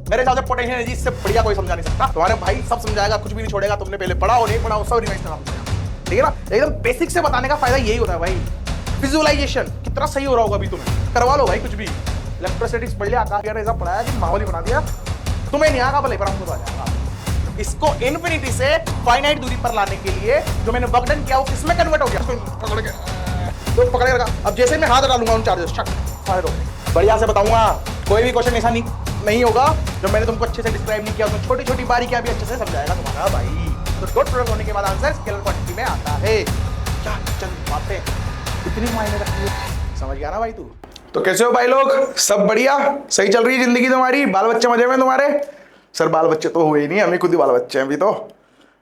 मेरे हिसाब से पोटेंशियल एनर्जी इससे बढ़िया कोई समझा नहीं सकता। तुम्हारे भाई सब समझाएगा, कुछ भी नहीं छोड़ेगा। तुमने पहले पढ़ा हो नहीं पढ़ा हो सब रिवाइज करा दूंगा, ठीक है ना। एकदम बेसिक से बताने का फायदा यही होता है भाई। विजुअलाइजेशन कितना सही हो रहा होगा अभी तुम्हें, करवा लो भाई कुछ भी। इलेक्ट्रोस्टैटिक्स पढ़ लिया, आकाश ने ऐसा पढ़ाया कि माहौल ही बना दिया। तुम्हें नहीं आगा भले पर हमको तो आ जाएगा। इसको इन्फिनिटी से फाइनाइट दूरी पर लाने के लिए जो मैंने वर्क डन किया वो किसमें कन्वर्ट हो गया, पकड़ के तो पकड़े रखा। अब जैसे मैं हाथ डालूंगा उन चार्जेस सारे रोक, बढ़िया से बताऊंगा। कोई भी क्वेश्चन ऐसा नहीं होगा जो मैंने तुमको अच्छे से डिस्क्राइब नहीं किया, उसमें छोटी छोटी बारीकियां भी अच्छे से समझाएगा तुम्हारा भाई। तो डॉट प्रोडक्ट होने के बाद आंसर स्केलर क्वांटिटी में आता है। क्या चंद बातें इतनी मायने रखती है, समझ गया ना भाई तू। तो कैसे हो भाई लोग, सब बढ़िया, सही चल रही है जिंदगी तुम्हारी, बाल बच्चे मजे में तुम्हारे। सर बाल बच्चे तो हुए ही नहीं, हमें खुद ही बाल बच्चे हैं अभी तो,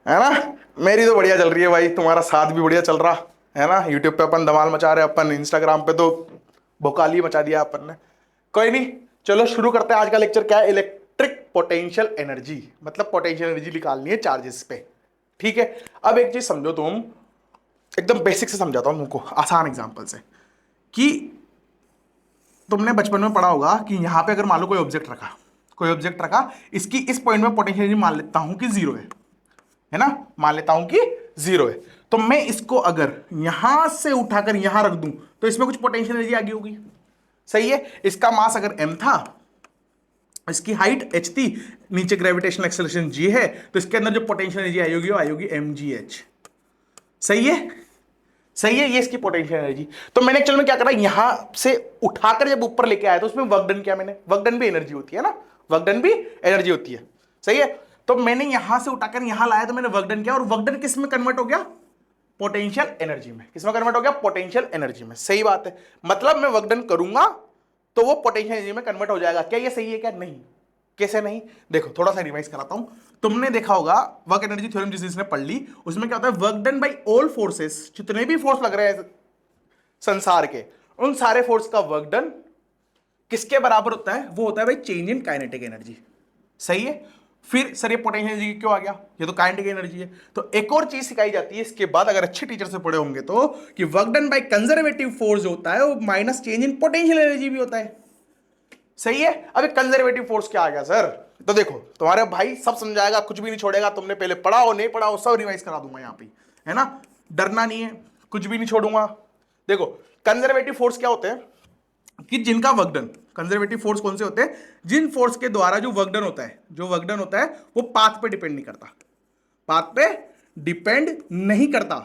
है ना। मेरी तो बढ़िया चल रही है भाई, तुम्हारा साथ भी बढ़िया चल रहा है ना। यूट्यूब पे अपन धमाल मचा रहे, अपन इंस्टाग्राम पे तो भोकाली मचा दिया अपन ने। कोई नहीं, चलो शुरू करते हैं आज का लेक्चर। क्या है, इलेक्ट्रिक पोटेंशियल एनर्जी, मतलब पोटेंशियल एनर्जी निकालनी है चार्जेस पे, ठीक है। अब एक चीज समझो तुम, एकदम बेसिक से समझाता हूं तुमको आसान एग्जांपल से, कि तुमने बचपन में पढ़ा होगा कि यहां पे अगर मान लो कोई ऑब्जेक्ट रखा, इसकी इस पॉइंट में पोटेंशियल एनर्जी मान लेता हूं कि जीरो है ना, मान लेता हूं कि जीरो है। तो मैं इसको अगर यहां से उठाकर यहां रख दूं तो इसमें कुछ पोटेंशियल एनर्जी आ गई होगी, सही है। इसका मास अगर m था, इसकी हाइट h थी, नीचे ग्रेविटेशनल एक्सेलरेशन g है, तो इसके अंदर जो पोटेंशियल एनर्जी आई होगी वो आई होगी mgh, सही है। ये इसकी पोटेंशियल एनर्जी। तो मैंने एक्चुअल में क्या करा, यहां से उठाकर जब ऊपर लेके आया तो उसमें वर्क डन किया मैंने। वर्क डन भी एनर्जी होती है ना, वर्क डन भी एनर्जी होती है, सही है। तो मैंने यहां से उठाकर यहां लाया तो मैंने वर्क डन किया, और वर्क डन किस में कन्वर्ट हो गया, पोटेंशियल एनर्जी में। किसमें कन्वर्ट हो गया, पोटेंशियल एनर्जी में, सही बात है। मतलब मैं वर्क डन करूंगा तो वो पोटेंशियल एनर्जी में कन्वर्ट हो जाएगा। क्या ये सही है क्या, नहीं। कैसे नहीं, देखो थोड़ा सा रिवाइज कराता हूं। तुमने देखा होगा वर्क एनर्जी थ्योरम जिसने पढ़ ली, उसमें क्या होता है, work done bye all forces, जितने भी फोर्स लग रहे हैं संसार के, उन सारे फोर्स का वर्क डन किसके बराबर होता है, वो होता है भाई चेंज इन काइनेटिक एनर्जी, सही है। फिर सर ये पोटेंशियल एनर्जी क्यों आ गया, ये तो काइनेटिक एनर्जी है। तो एक और चीज सिखाई जाती है इसके बाद, अगर अच्छे टीचर से पढ़े होंगे तो, कि work done by conservative force होता है वो minus change in potential energy भी होता है, सही है। अब कंजर्वेटिव फोर्स क्या आ गया सर, तो देखो तुम्हारे भाई सब समझाएगा, कुछ भी नहीं छोड़ेगा। तुमने पहले पढ़ा हो नहीं पढ़ा हो सब रिवाइज करा दूंगा यहाँ पे, है ना। डरना नहीं है, कुछ भी नहीं छोड़ूंगा। देखो कंजर्वेटिव फोर्स क्या होते हैं, कि जिनका वर्क डन, कंजर्वेटिव फोर्स कौन से होते हैं, जिन फोर्स के द्वारा जो वर्क डन होता है वो पाथ पे डिपेंड नहीं करता, पाथ पे डिपेंड नहीं करता,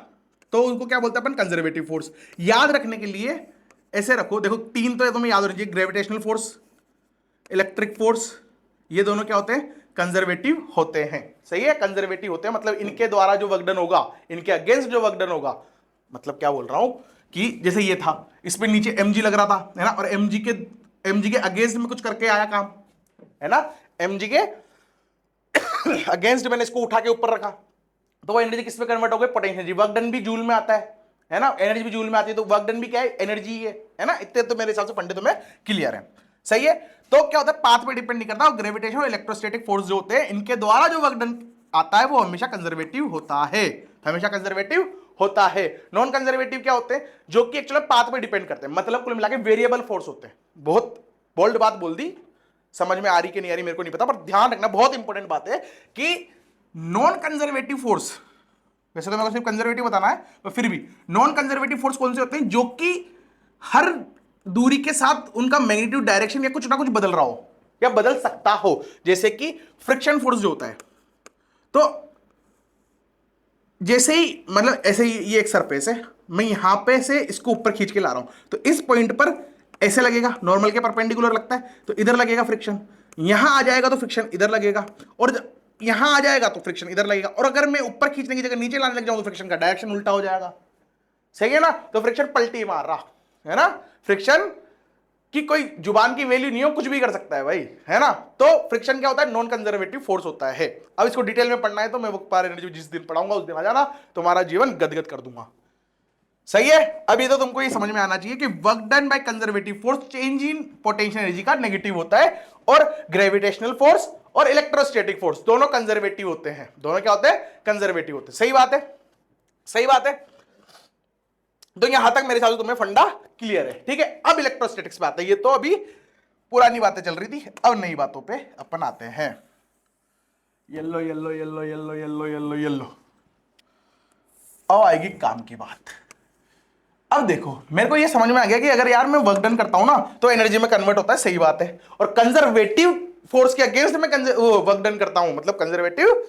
तो उनको क्या बोलते हैं अपन, कंजर्वेटिव फोर्स। याद रखने के लिए ऐसे रखो, देखो तीन तो तुम्हें याद होनी चाहिए, ग्रेविटेशनल फोर्स, इलेक्ट्रिक फोर्स, ये दोनों क्या होते हैं, कंजर्वेटिव होते हैं, सही है। कंजर्वेटिव होते हैं मतलब इनके द्वारा जो वर्क डन होगा, इनके अगेंस्ट जो वर्क डन होगा, मतलब क्या बोल रहा हूं कि जैसे ये था, इस पे नीचे mg लग रहा था, है ना, और mg के अगेंस्ट में कुछ करके आया काम, है ना। mg के अगेंस्ट मैंने इसको उठा के ऊपर रखा, तो वो एनर्जी किस में कन्वर्ट हो गई, पोटेंशियल एनर्जी। वर्क डन भी जूल में आता है ना, एनर्जी भी जूल में आती है, तो वर्क डन भी क्या है, एनर्जी है ना। इतने तो मेरे हिसाब से पंडित में क्लियर है, सही है। तो क्या होता है, पाथ पे डिपेंड नहीं करता, और ग्रेविटेशन और इलेक्ट्रोस्टैटिक फोर्स जो होते हैं इनके द्वारा जो वर्क डन आता है वो हमेशा कंजर्वेटिव होता है, हमेशा कंजर्वेटिव होता है। नॉन कंजर्वेटिव क्या होते हैं, जो कि एक्चुअली पाथ पे डिपेंड करते हैं, मतलब कुल मिला के वेरिएबल फोर्स होते हैं। बहुत बोल्ड बात बोल दी, समझ में आ रही कि नहीं आ रही मेरे को नहीं पता, पर ध्यान रखना बहुत इंपॉर्टेंट बात है कि नॉन कंजर्वेटिव फोर्स, वैसे तो मेरे को सिर्फ कंजर्वेटिव बताना है, पर फिर भी नॉन कंजर्वेटिव फोर्स कौन से होते हैं, जो कि हर दूरी के साथ उनका मैग्नीट्यूड डायरेक्शन या कुछ ना कुछ बदल रहा हो या बदल सकता हो। जैसे कि फ्रिक्शन फोर्स जो होता है, तो जैसे ही मतलब ऐसे ही ये एक सरफेस है, मैं यहां पे से इसको ऊपर खींच के ला रहा हूं, तो इस पॉइंट पर ऐसे लगेगा, नॉर्मल के परपेंडिकुलर लगता है, तो इधर लगेगा फ्रिक्शन, यहां आ जाएगा तो फ्रिक्शन इधर लगेगा, और यहां आ जाएगा तो फ्रिक्शन इधर लगेगा। और अगर मैं ऊपर खींचने की जगह नीचे लाने लग जाऊं तो फ्रिक्शन का डायरेक्शन उल्टा हो जाएगा, सही है ना। तो फ्रिक्शन पलटी मार रहा है ना, फ्रिक्शन की कोई जुबान की वैल्यू नहीं हो, कुछ भी कर सकता है भाई, है ना। तो फ्रिक्शन क्या होता है, नॉन कंजर्वेटिव फोर्स होता है। अब इसको डिटेल में पढ़ना है तो मैं वो पावर एनर्जी जिस दिन पढ़ाऊंगा उस दिन आ जाना, तुम्हारा जीवन गदगद कर दूंगा, सही है। अभी तो तुमको ये समझ में आना चाहिए कि work done by conservative force change in potential energy का नेगेटिव होता है, और ग्रेविटेशनल फोर्स और इलेक्ट्रोस्टैटिक फोर्स दोनों कंजर्वेटिव होते हैं, दोनों क्या होते हैं, कंजर्वेटिव होते हैं, सही बात है, सही बात है। तो यहां तक मेरे हिसाब से तुम्हें फंडा क्लियर है, ठीक है। अब इलेक्ट्रोस्टैटिक्स पे आता है, ये तो अभी पुरानी बातें चल रही थी, अब नई बातों पे अपन आते हैं। Yellow yellow yellow yellow yellow yellow yellow, अब आएगी काम की बात। अब देखो मेरे को ये समझ में आ गया कि अगर यार मैं वर्क डन करता हूं ना तो एनर्जी में कन्वर्ट होता है, सही बात है। और कंजर्वेटिव फोर्स के अगेंस्ट मैं वर्क डन करता हूं, मतलब कंजर्वेटिव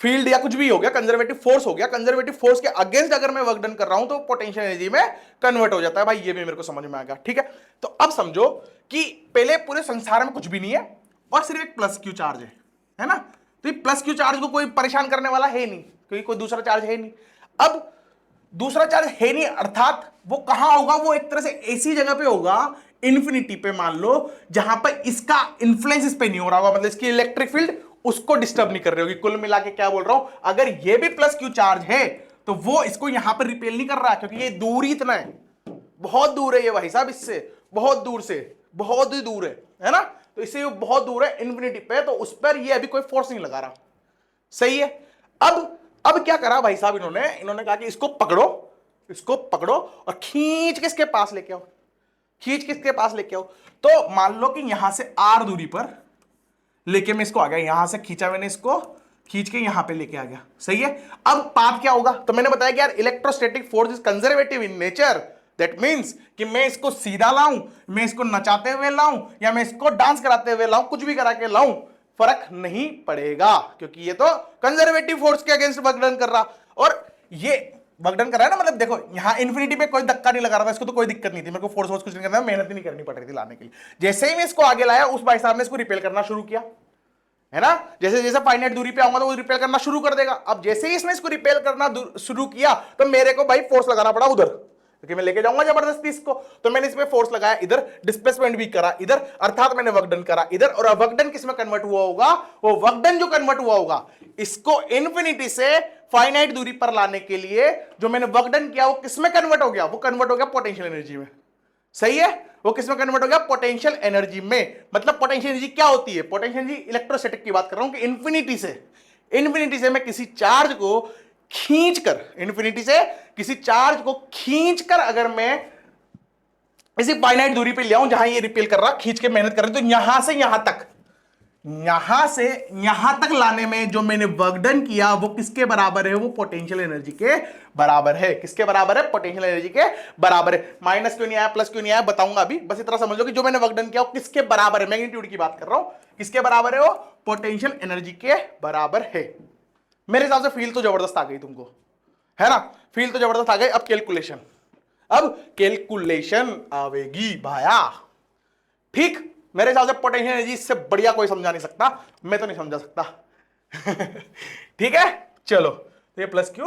फील्ड या कुछ भी हो गया, कंजर्वेटिव फोर्स हो गया, कंजर्वेटिव फोर्स के अगेंस्ट अगर मैं वर्क डन कर रहा हूं तो पोटेंशियल एनर्जी में कन्वर्ट हो जाता है भाई, ये भी मेरे को समझ में आ गया। ठीक है, तो अब समझो कि पहले पूरे संसार में कुछ भी नहीं है और सिर्फ एक प्लस क्यू चार्ज है ना। तो ये प्लस क्यू चार्ज को कोई परेशान करने वाला है नहीं, क्योंकि कोई दूसरा चार्ज है नहीं। अब दूसरा चार्ज है नहीं, अर्थात वो कहां होगा, वो एक तरह से ऐसी जगह पे होगा इंफिनिटी पे मान लो, जहां पर इसका इन्फ्लुएंस इस पे नहीं हो रहा होगा, मतलब इसकी इलेक्ट्रिक फील्ड उसको डिस्टर्ब नहीं कर रही होगी। कुल मिला के क्या बोल रहा हूं, अगर ये भी प्लस क्यू चार्ज है तो वो इसको यहां पर रिपेल नहीं कर रहा, क्योंकि ये दूर ही इतना है, बहुत दूर है ये भाई साहब, इससे बहुत दूर से, बहुत ही दूर है ना। तो इससे बहुत दूर है इंफिनिटी पे, तो उस पर ये अभी कोई फोर्स नहीं लगा रहा, सही है। अब क्या करा भाई साहब, इन्होंने कहा कि इसको पकड़ो और खींच के इसके पास लेके आओ, खींच के इसके पास लेके आओ। तो मान लो कि यहां से आर दूरी पर लेके मैं इसको आ गया, यहां से खींचा मैंने, इसको खींच के यहां पे लेके आ गया, सही है। अब पाथ क्या होगा, तो मैंने बताया कि यार electrostatic force is conservative in nature, that means कि मैं इसको सीधा लाऊं, मैं इसको नचाते हुए लाऊं, या मैं इसको डांस कराते हुए लाऊं, कुछ भी करा के लाऊं, फर्क नहीं पड़ेगा, क्योंकि ये तो कंजर्वेटिव फोर्स के अगेंस्ट वर्क डन कर रहा। और ये वर्क डन कर रहा है ना, मतलब देखो यहां इन्फिनिटी पे कोई धक्का नहीं लगा रहा था, इसको तो कोई दिक्कत नहीं थी, मेरे को फोर्स कुछ नहीं करना, मेहनत नहीं करनी पड़ रही थी लाने के लिए। जैसे ही मैं इसको आगे लाया, उस भाई साहब ने इसको रिपेल करना शुरू किया, है ना। जैसे जैसे फाइनाइट दूरी पे आऊंगा तो वो रिपेल करना शुरू कर देगा। अब जैसे ही इसने इसको रिपेल करना शुरू किया तो मेरे को भाई फोर्स लगाना पड़ा उधर, क्योंकि मैं लेके जाऊंगा जबरदस्ती इसको। तो मैंने इसमें फोर्स लगाया, इधर डिस्प्लेसमेंट भी करा इधर, अर्थात मैंने वर्क डन करा इधर। और वर्क डन किसमें कन्वर्ट हुआ होगा, वो वर्क डन जो कन्वर्ट हुआ होगा इसको इन्फिनिटी से फाइनाइट दूरी पर लाने के लिए जो मैंने वर्क डन किया वो किसमें कन्वर्ट हो गया, वो कन्वर्ट हो गया पोटेंशियल एनर्जी में, सही है। वो किसमें कन्वर्ट हो गया, पोटेंशियल एनर्जी में। मतलब पोटेंशियल एनर्जी क्या होती है, पोटेंशियल एनर्जी इलेक्ट्रोस्टैटिक की बात कर रहा हूं कि इन्फिनिटी से मैं किसी चार्ज को खींचकर, इन्फिनिटी से किसी चार्ज को खींचकर अगर मैं इसी फाइनाइट दूरी पे ले आऊं जहां ये रिपेल कर रहा, खींच के मेहनत कर रहा, तो यहां से यहां तक लाने में जो मैंने वर्क डन किया वो किसके बराबर है, वो पोटेंशियल एनर्जी के बराबर है। किसके बराबर है, पोटेंशियल एनर्जी के बराबर है। माइनस क्यों नहीं आया, प्लस क्यों नहीं आया, बताऊंगा अभी। बस इतना समझ लो कि जो मैंने वर्क डन किया वो किसके बराबर है, मैग्नीट्यूड की बात कर रहा हूं, किसके बराबर है, वो पोटेंशियल एनर्जी के बराबर है। मेरे हिसाब से फील तो जबरदस्त आ गई तुमको, है ना, फील तो जबरदस्त आ गई। अब कैलकुलेशन आवेगी भाया, ठीक। मेरे हिसाब से पोटेंशियल एनर्जी इससे बढ़िया कोई समझा नहीं सकता, मैं तो नहीं समझा सकता। ठीक है, चलो, तो ये प्लस क्यू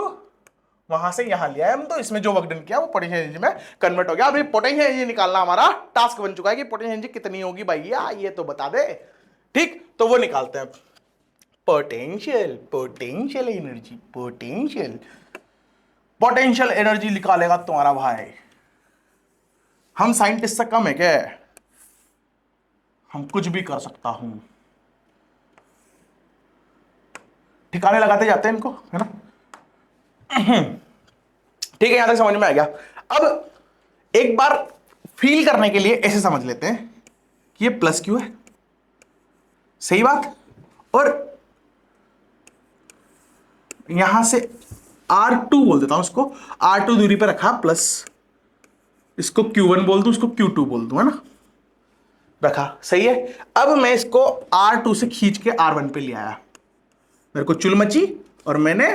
वहां से यहां लिया है हम, तो इसमें जो वर्क डन किया वो पोटेंशियल एनर्जी में कन्वर्ट हो गया। अभी पोटेंशियल एनर्जी निकालना हमारा टास्क बन चुका है कि पोटेंशियल एनर्जी कितनी होगी भैया, ये तो बता दे, ठीक। तो वो निकालते हैं, पोटेंशियल एनर्जी निकालेगा तुम्हारा भाई। हम साइंटिस्ट से कम है क्या, हम कुछ भी कर सकता हूं, ठिकाने लगाते जाते हैं इनको, है ना। ठीक है, यहां तक समझ में आ गया। अब एक बार फील करने के लिए ऐसे समझ लेते हैं कि ये प्लस क्यू है, सही बात। और यहां से R2 बोल देता हूं, इसको R2 दूरी पर रखा प्लस, इसको Q1 बोल दूं, इसको Q2 बोल दूं, है ना, रखा, सही है। अब मैं इसको R2 से खींच के R1 पे ले आया, मेरे को चुल मची और मैंने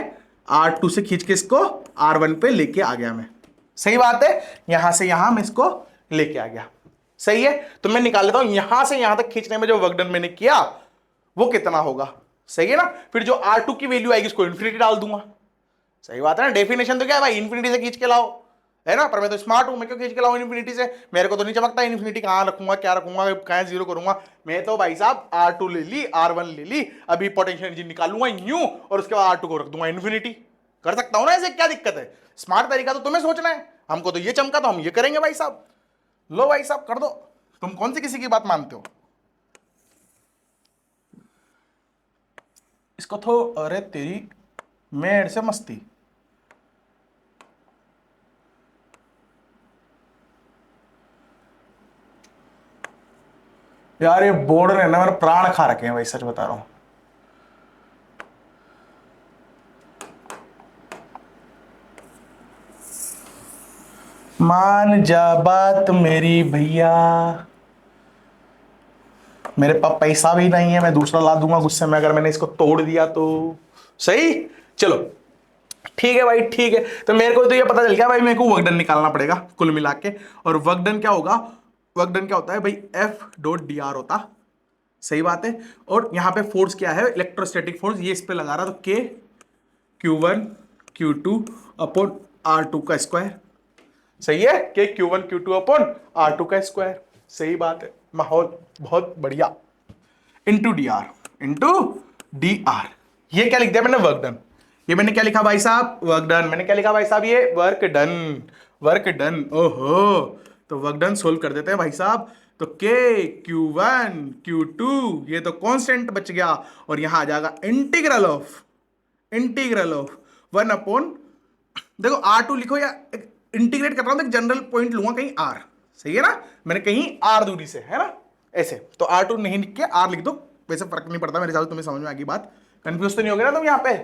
R2 से खींच के इसको R1 पे लेके आ गया मैं, सही बात है। यहां से यहां मैं इसको लेके आ गया, सही है। तो मैं निकाल लेता हूं यहां से यहां तक खींचने में जो वर्क डन मैंने किया वो कितना होगा, सही है ना। फिर जो R2 की वैल्यू आएगी उसको इन्फिनिटी डाल दूंगा, सही बात है ना। डेफिनेशन तो क्या है भाई, इन्फिनिटी से खींच के लाओ, है ना। पर मैं तो स्मार्ट हूं, मैं क्यों खींच के लाऊं इन्फिनिटी से, मेरे को तो नहीं चमकता इन्फिनिटी कहां रखूंगा, क्या रखूंगा, कहां जीरो करूंगा। मैं तो भाई साहब R2 ले ली, R1 ले ली, अभी पोटेंशियल एनर्जी निकालूंगा यूं और उसके बाद R2 को रख दूंगा इन्फिनिटी। कर सकता हूं ना ऐसे, क्या दिक्कत है। स्मार्ट तरीका तो तुम्हें सोचना है, हमको तो ये चमका तो हम ये करेंगे भाई साहब। लो भाई साहब कर दो, तुम कौन सी किसी की बात मानते हो। इसको तो, अरे तेरी मेड़ से मस्ती, यार ये बोर्ड ने ना मेरे प्राण खा रखे हैं भाई, सच बता रहा हूं। मान जा बात मेरी भैया, मेरे पास पैसा भी नहीं है, मैं दूसरा ला दूंगा गुस्से में अगर मैंने इसको तोड़ दिया तो। सही, चलो ठीक है भाई, ठीक है। तो मेरे को तो ये पता चल गया भाई, मेरे को वर्क डन निकालना पड़ेगा कुल मिला के। और वर्क डन क्या होगा, वर्क डन क्या होता है भाई, एफ डॉट डी आर होता। सही बात है। और यहां पे फोर्स क्या है, इलेक्ट्रोस्टैटिक फोर्स, ये इस पे लगा रहा, तो के Q1 Q2 अपॉन R2 का स्क्वायर। सही है, के Q1 Q2 अपॉन R2 का स्क्वायर। सही बात है, माहौल बहुत बढ़िया। Into D R, into D R. ये क्या लिख दिया मैंने, वर्क डन। ये मैंने क्या लिखा भाई साहब, वर्क डन। मैंने क्या लिखा भाई साहब, ये वर्क डन, वर्क डन। ओहो, तो वर्क डन सोल्व कर देते हैं भाई साहब। तो के Q1 Q2 ये तो कांस्टेंट बच गया, और यहां आ जाएगा integral of, integral of 1 upon, देखो R2 लिखो या इंटीग्रेट कर रहा हूं तो जनरल पॉइंट लूंगा कहीं R। सही है ना, मैंने कहीं R दूरी से, है ना ऐसे, तो R2 नहीं लिख के R लिख दो, वैसे फर्क नहीं पड़ता मेरे साथ। तुम्हें समझ में आ गई बात, कंफ्यूज तो नहीं हो गया ना तुम यहां पे।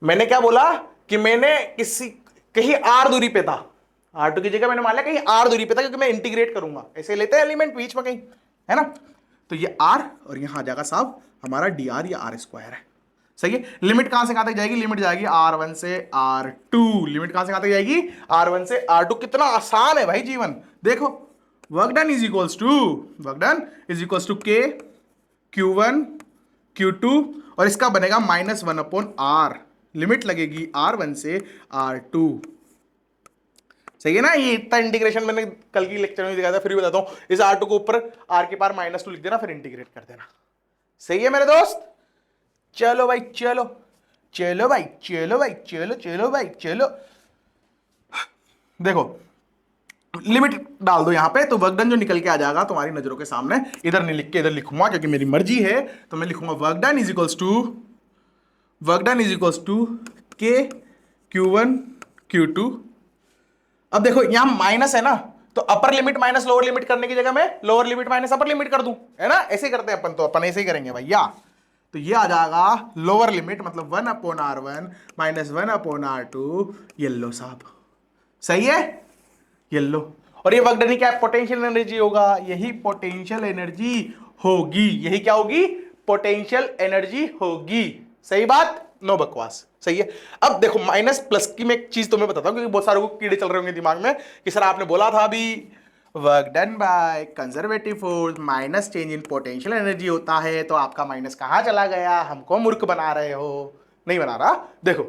मैंने क्या बोला कि मैंने किसी कहीं R दूरी पे था, R2 की जगह मैंने मान लिया कहीं R दूरी पे था, क्योंकि मैं इंटीग्रेट करूंगा, ऐसे लेते हैं एलिमेंट बीच में कहीं, है ना। तो ये R और यहां आ जाएगा साहब हमारा dr या R स्क्वायर है। सही है। लिमिट कहां से कहां तक जाएगी, लिमिट जाएगी R1 से R2। लिमिट कहां से कहां तक जाएगी, R1 से R2। कितना आसान है भाई जीवन, देखो। Work done is equals to, work done is equals to k Q1 Q2, और इसका बनेगा -1 अपॉन R। लिमिट लगेगी R1 से R2। सही है ना। ये इतना इंटीग्रेशन मैंने कल की लेक्चर में दिखाया था, फिर भी बताता हूं। इस R2 को ऊपर R के पार -2 लिख देना, फिर इंटीग्रेट कर देना। सही है मेरे दोस्त। चलो भाई चलो, चलो भाई चलो भाई चलो, चलो भाई चलो। देखो लिमिट डाल दो यहां पे, तो वर्क डन जो निकल के आ जाएगा तुम्हारी नजरों के सामने। इधर नहीं लिख के इधर लिखूंगा, क्योंकि मेरी मर्जी है, तो मैं लिखूंगा work done is equals to, work done is equals to k Q1 Q2। अब देखो यहां माइनस है ना, तो upper limit minus lower limit करने की जगह मैं lower limit minus upper limit कर दूं, है ना। ऐसे ही करते हैं अपन, तो अपन ऐसे ही करेंगे भैया। तो ये आ जाएगा लोअर लिमिट, मतलब 1 अपॉन R1 -1 अपॉन R2। ये लो साहब, सही है, ये लो। और ये वर्क डन क्या है, पोटेंशियल एनर्जी होगा, यही पोटेंशियल एनर्जी होगी, यही क्या होगी, पोटेंशियल एनर्जी होगी। सही बात, नो बकवास। सही है। अब देखो माइनस प्लस की मैं एक चीज तुम्हें बताता हूं, क्योंकि बहुत सारे को कीड़े चल रहे होंगे दिमाग में कि सर आपने बोला था अभी work done by conservative force minus change in potential energy होता है, तो आपका माइनस कहां चला गया, हमको मूर्ख बना रहे हो। नहीं बना रहा, देखो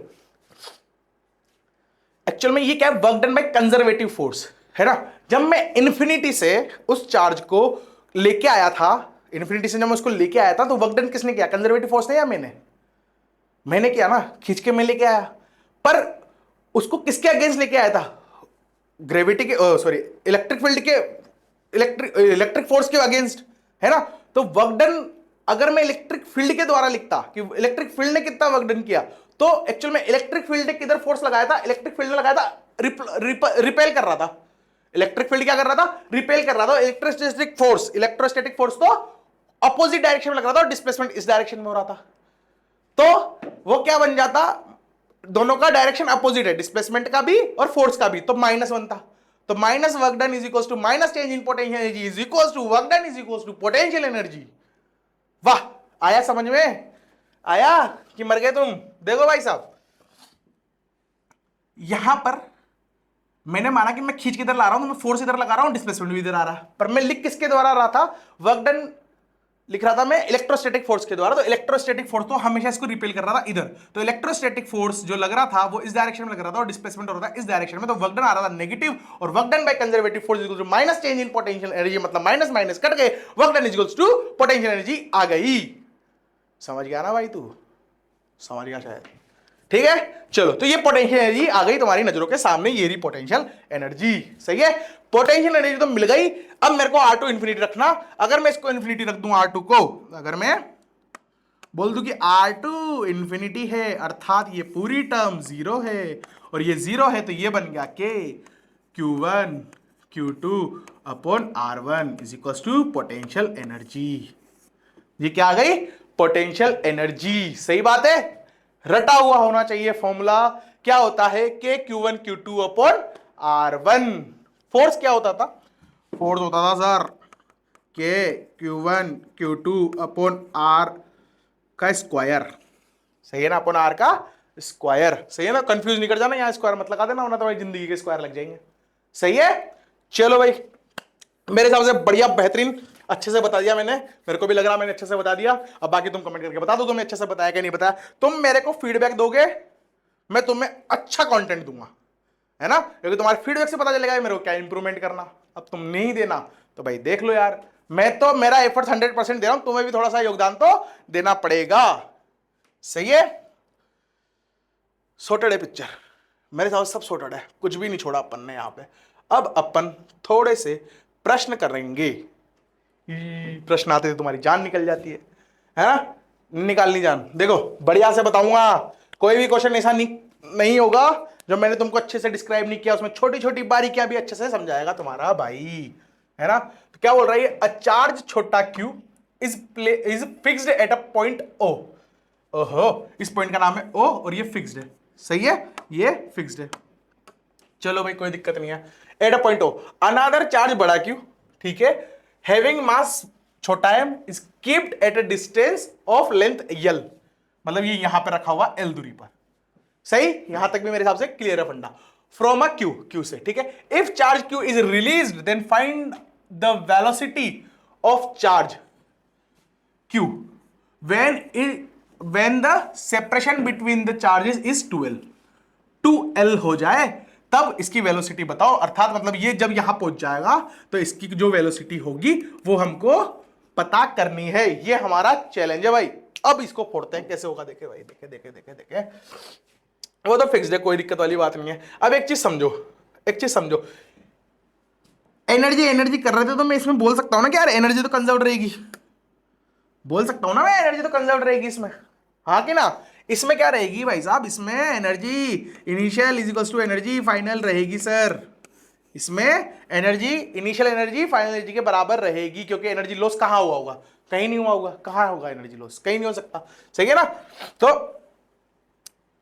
एक्चुअल में ये क्या है, work done by conservative force, है ना। जब मैं इन्फिनिटी से उस चार्ज को लेके आया था, इन्फिनिटी से जब मैं उसको लेके आया था, तो वर्क डन किसने किया, कंजर्वेटिव फोर्स ने या मैंने किया ना, खींच के मैं लेके आया। पर उसको किसके अगेंस्ट लेके आया था, ग्रेविटी के, सॉरी इलेक्ट्रिक फील्ड के, इलेक्ट्रिक फोर्स के अगेंस्ट, है ना। तो वर्क डन अगर मैं इलेक्ट्रिक फील्ड के द्वारा लिखता कि इलेक्ट्रिक फील्ड ने कितना वर्क डन किया, तो एक्चुअल में इलेक्ट्रिक फील्ड ने किधर फोर्स लगाया था, इलेक्ट्रिक फील्ड ने लगाया था रिपेल कर रहा था। इलेक्ट्रिक फील्ड क्या कर रहा था, रिपेल कर रहा था। इलेक्ट्रोस्टैटिक फोर्स तो अपोजिट डायरेक्शन में लग रहा था, डिस्प्लेसमेंट इस डायरेक्शन में हो रहा था। तो वो क्या बन जाता, दोनों का डायरेक्शन अपोजिट है, डिस्प्लेसमेंट का भी और फोर्स का भी, तो -1 था। तो minus work done is equals to minus change in potential energy is equals to work done is equals to potential energy. वाह, आया समझ में, आया कि मर गए तुम। देखो भाई साहब, यहां पर मैंने माना कि मैं खींच के इधर ला रहा हूं, तो मैं फोर्स इधर लगा रहा हूं, डिस्प्लेसमेंट भी इधर आ रहा है, पर मैं लिख किसके द्वारा रहा था, वर्क डन लिख रहा था मैं इलेक्ट्रोस्टैटिक फोर्स के द्वारा। तो इलेक्ट्रोस्टैटिक फोर्स तो हमेशा इसको रिपेल कर रहा था इधर, तो इलेक्ट्रोस्टैटिक फोर्स जो लग रहा था वो इस डायरेक्शन में लग रहा था, और डिस्प्लेसमेंट हो रहा था इस डायरेक्शन में, तो वर्क डन आ रहा था नेगेटिव। और work done by conservative force equal to minus change in potential energy, मतलब माइनस माइनस कट गए, work done equals to potential energy आ गई। समझ गया ना भाई, तू समझ गया शायद, ठीक है। चलो, तो ये पोटेंशियल एनर्जी आ गई तुम्हारी नजरों के सामने, ये रही पोटेंशियल एनर्जी। सही है, पोटेंशियल एनर्जी तो मिल गई। अब मेरे को R2 इन्फिनिटी रखना। अगर मैं इसको इन्फिनिटी रख दूं R2 को, अगर मैं बोल दूं कि R2 इन्फिनिटी है, अर्थात ये पूरी टर्म 0 है, और ये 0 है, तो ये बन गया k Q1 Q2 upon R1 is equal to potential energy. ये क्या आ गई? Potential energy. सही बात है, रटा हुआ होना चाहिए फॉर्मूला। क्या होता है? के Q1 Q2 upon R1। Force क्या होता था? फोर्स होता था सर के Q1 Q2 अपॉन R का स्क्वायर। सही है ना, अपॉन R का स्क्वायर। सही है ना, कंफ्यूज नहीं कर जाना, यहां स्क्वायर मत लगा देना, वरना तो भाई जिंदगी के स्क्वायर लग जाएंगे। सही है, चलो भाई, मेरे हिसाब से बढ़िया बेहतरीन अच्छे से बता दिया मैंने, मेरे को भी लग रहा मैंने अच्छे से बता दिया। अब बाकी तुम कमेंट करके बता दो तुमने अच्छे से बताया कि नहीं बताया। तुम मेरे को फीडबैक दोगे, मैं तुम्हें अच्छा कंटेंट दूंगा, है ना, क्योंकि तुम्हारे फीडबैक से पता चलेगा मेरे को क्या इंप्रूवमेंट करना। अब तुम नहीं देना तो भाई देख लो यार, मैं तो मेरा एफर्ट 100% दे रहा हूं, तुम्हें भी थोड़ा सा योगदान तो देना पड़ेगा। सही है, सॉर्टेड है पिक्चर, मेरे हिसाब से सब सॉर्टेड है, कुछ भी नहीं छोड़ा अपन ने यहां पे। अब अपन थोड़े से प्रश्न करेंगे। प्रश्न आते थे तुम्हारी जान निकल जाती है ना, निकालनी जान। देखो बढ़िया से बताऊंगा, कोई भी क्वेश्चन ऐसा नहीं होगा जो मैंने तुमको अच्छे से डिस्क्राइब नहीं किया, उसमें छोटी छोटी बारीकियां भी अच्छे से समझाएगा तुम्हारा भाई, है ना। तो क्या बोल रहा है, अ चार्ज छोटा q is fixed at a point O। ओहो, इस पॉइंट का नाम है O और ये फिक्स्ड है। सही है, ये फिक्स्ड है, चलो भाई कोई दिक्कत नहीं है। At a point O another charge बड़ा Q, ठीक है, हैविंग मास छोटा m is keeped at a distance of length L। मतलब ये यहां पे रखा हुआ L दूरी पर। सही, यहां तक भी मेरे हिसाब से क्लियर है फंडा। फ्रॉम अ Q से, ठीक है, if charge Q is released then find the velocity of charge Q when the separation between the charges is 2L। 2L हो जाए तब इसकी वेलोसिटी बताओ, अर्थात मतलब ये जब यहां पहुंच जाएगा तो इसकी जो वेलोसिटी होगी वो हमको पता करनी है। ये हमारा चैलेंज है भाई। अब इसको फोड़ते हैं, कैसे होगा देखे भाई, देखे देखे देखे देखे, वो तो फिक्स्ड है, कोई दिक्कत वाली बात नहीं है। अब एक चीज समझो, एक चीज समझो, एनर्जी कर रहे थे तो मैं इसमें बोल सकता हूं ना कि यार एनर्जी तो कंजर्व रहेगी, बोल सकता हूं ना मैं, एनर्जी तो कंजर्व रहेगी इसमें, हाँ कि ना। इसमें क्या रहेगी भाई साहब, इसमें energy initial is equals to energy final रहेगी सर। इसमें energy initial energy final energy के बराबर रहेगी, क्योंकि एनर्जी लॉस कहां हुआ होगा, कहीं नहीं हुआ होगा। कहां होगा एनर्जी लॉस, कहीं नहीं हो सकता। सही है ना, तो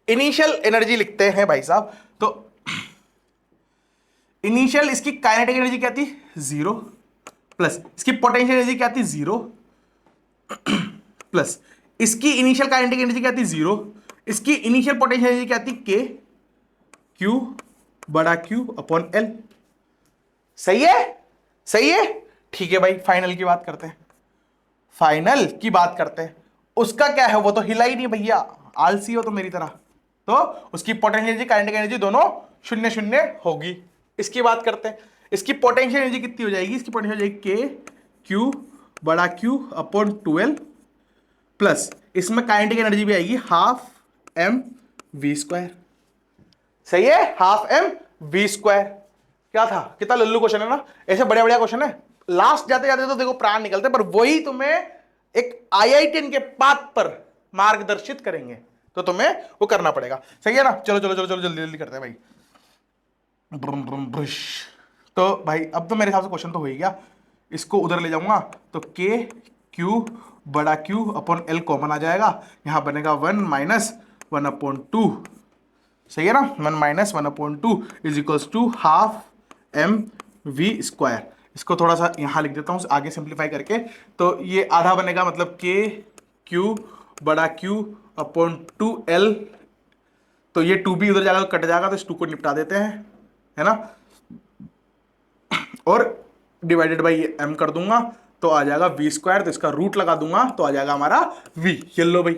इनिशियल एनर्जी लिखते हैं भाई साहब। तो इनिशियल इसकी काइनेटिक एनर्जी क्या थी, 0, प्लस इसकी पोटेंशियल एनर्जी क्या थी, 0, प्लस इसकी इनिशियल काइनेटिक एनर्जी क्या थी, 0, इसकी इनिशियल पोटेंशियल एनर्जी क्या थी, के Q बड़ा Q अपॉन L। सही है, सही है, ठीक है भाई। फाइनल की बात करते हैं, फाइनल की बात करते हैं। उसका क्या है, वो तो हिला ही नहीं भैया, आलसी हो तो मेरी तरह, तो उसकी पोटेंशियल एनर्जी काइनेटिक एनर्जी दोनों 0 0 होगी। इसकी बात करते हैं, इसकी पोटेंशियल एनर्जी कितनी हो जाएगी, इसकी पोटेंशियल हो जाएगी के Q बड़ा Q अपॉन 2L, प्लस इसमें काइनेटिक एनर्जी भी आएगी हाफ mv²। सही है, हाफ mv²। क्या था, कितना लल्लू क्वेश्चन है ना, ऐसे बढ़िया बढ़िया क्वेश्चन है, लास्ट जाते जाते तो देखो प्राण निकलते, पर वही तुम्हें एक IITian के पाथ पर मार्गदर्शित करेंगे, तो तुम्हें वो करना पड़ेगा। सही है ना, चलो चलो चलो चलो जल्दी जल्दी करते हैं भाई। तो भाई अब तो मेरे हिसाब से क्वेश्चन तो हो ही गया, इसको उधर ले जाऊंगा तो के Q बड़ा Q अपॉन L कॉमन आ जाएगा, यहां बनेगा 1 माइनस 1/2। सही है ना, 1 minus 1/2 is equals to half mv²। इसको थोड़ा सा यहां लिख देता हूं आगे सिंप्लीफाई करके, तो ये आधा बनेगा, मतलब के Q बड़ा Q अपॉन 2L, तो ये 2 भी उधर जाएगा तो कट जाएगा, तो इस 2 को निपटा देते हैं, है ना, और डिवाइडेड बाई m कर दूंगा तो आ जाएगा v², तो इसका रूट लगा दूंगा तो आ जाएगा हमारा v। ये लो भाई,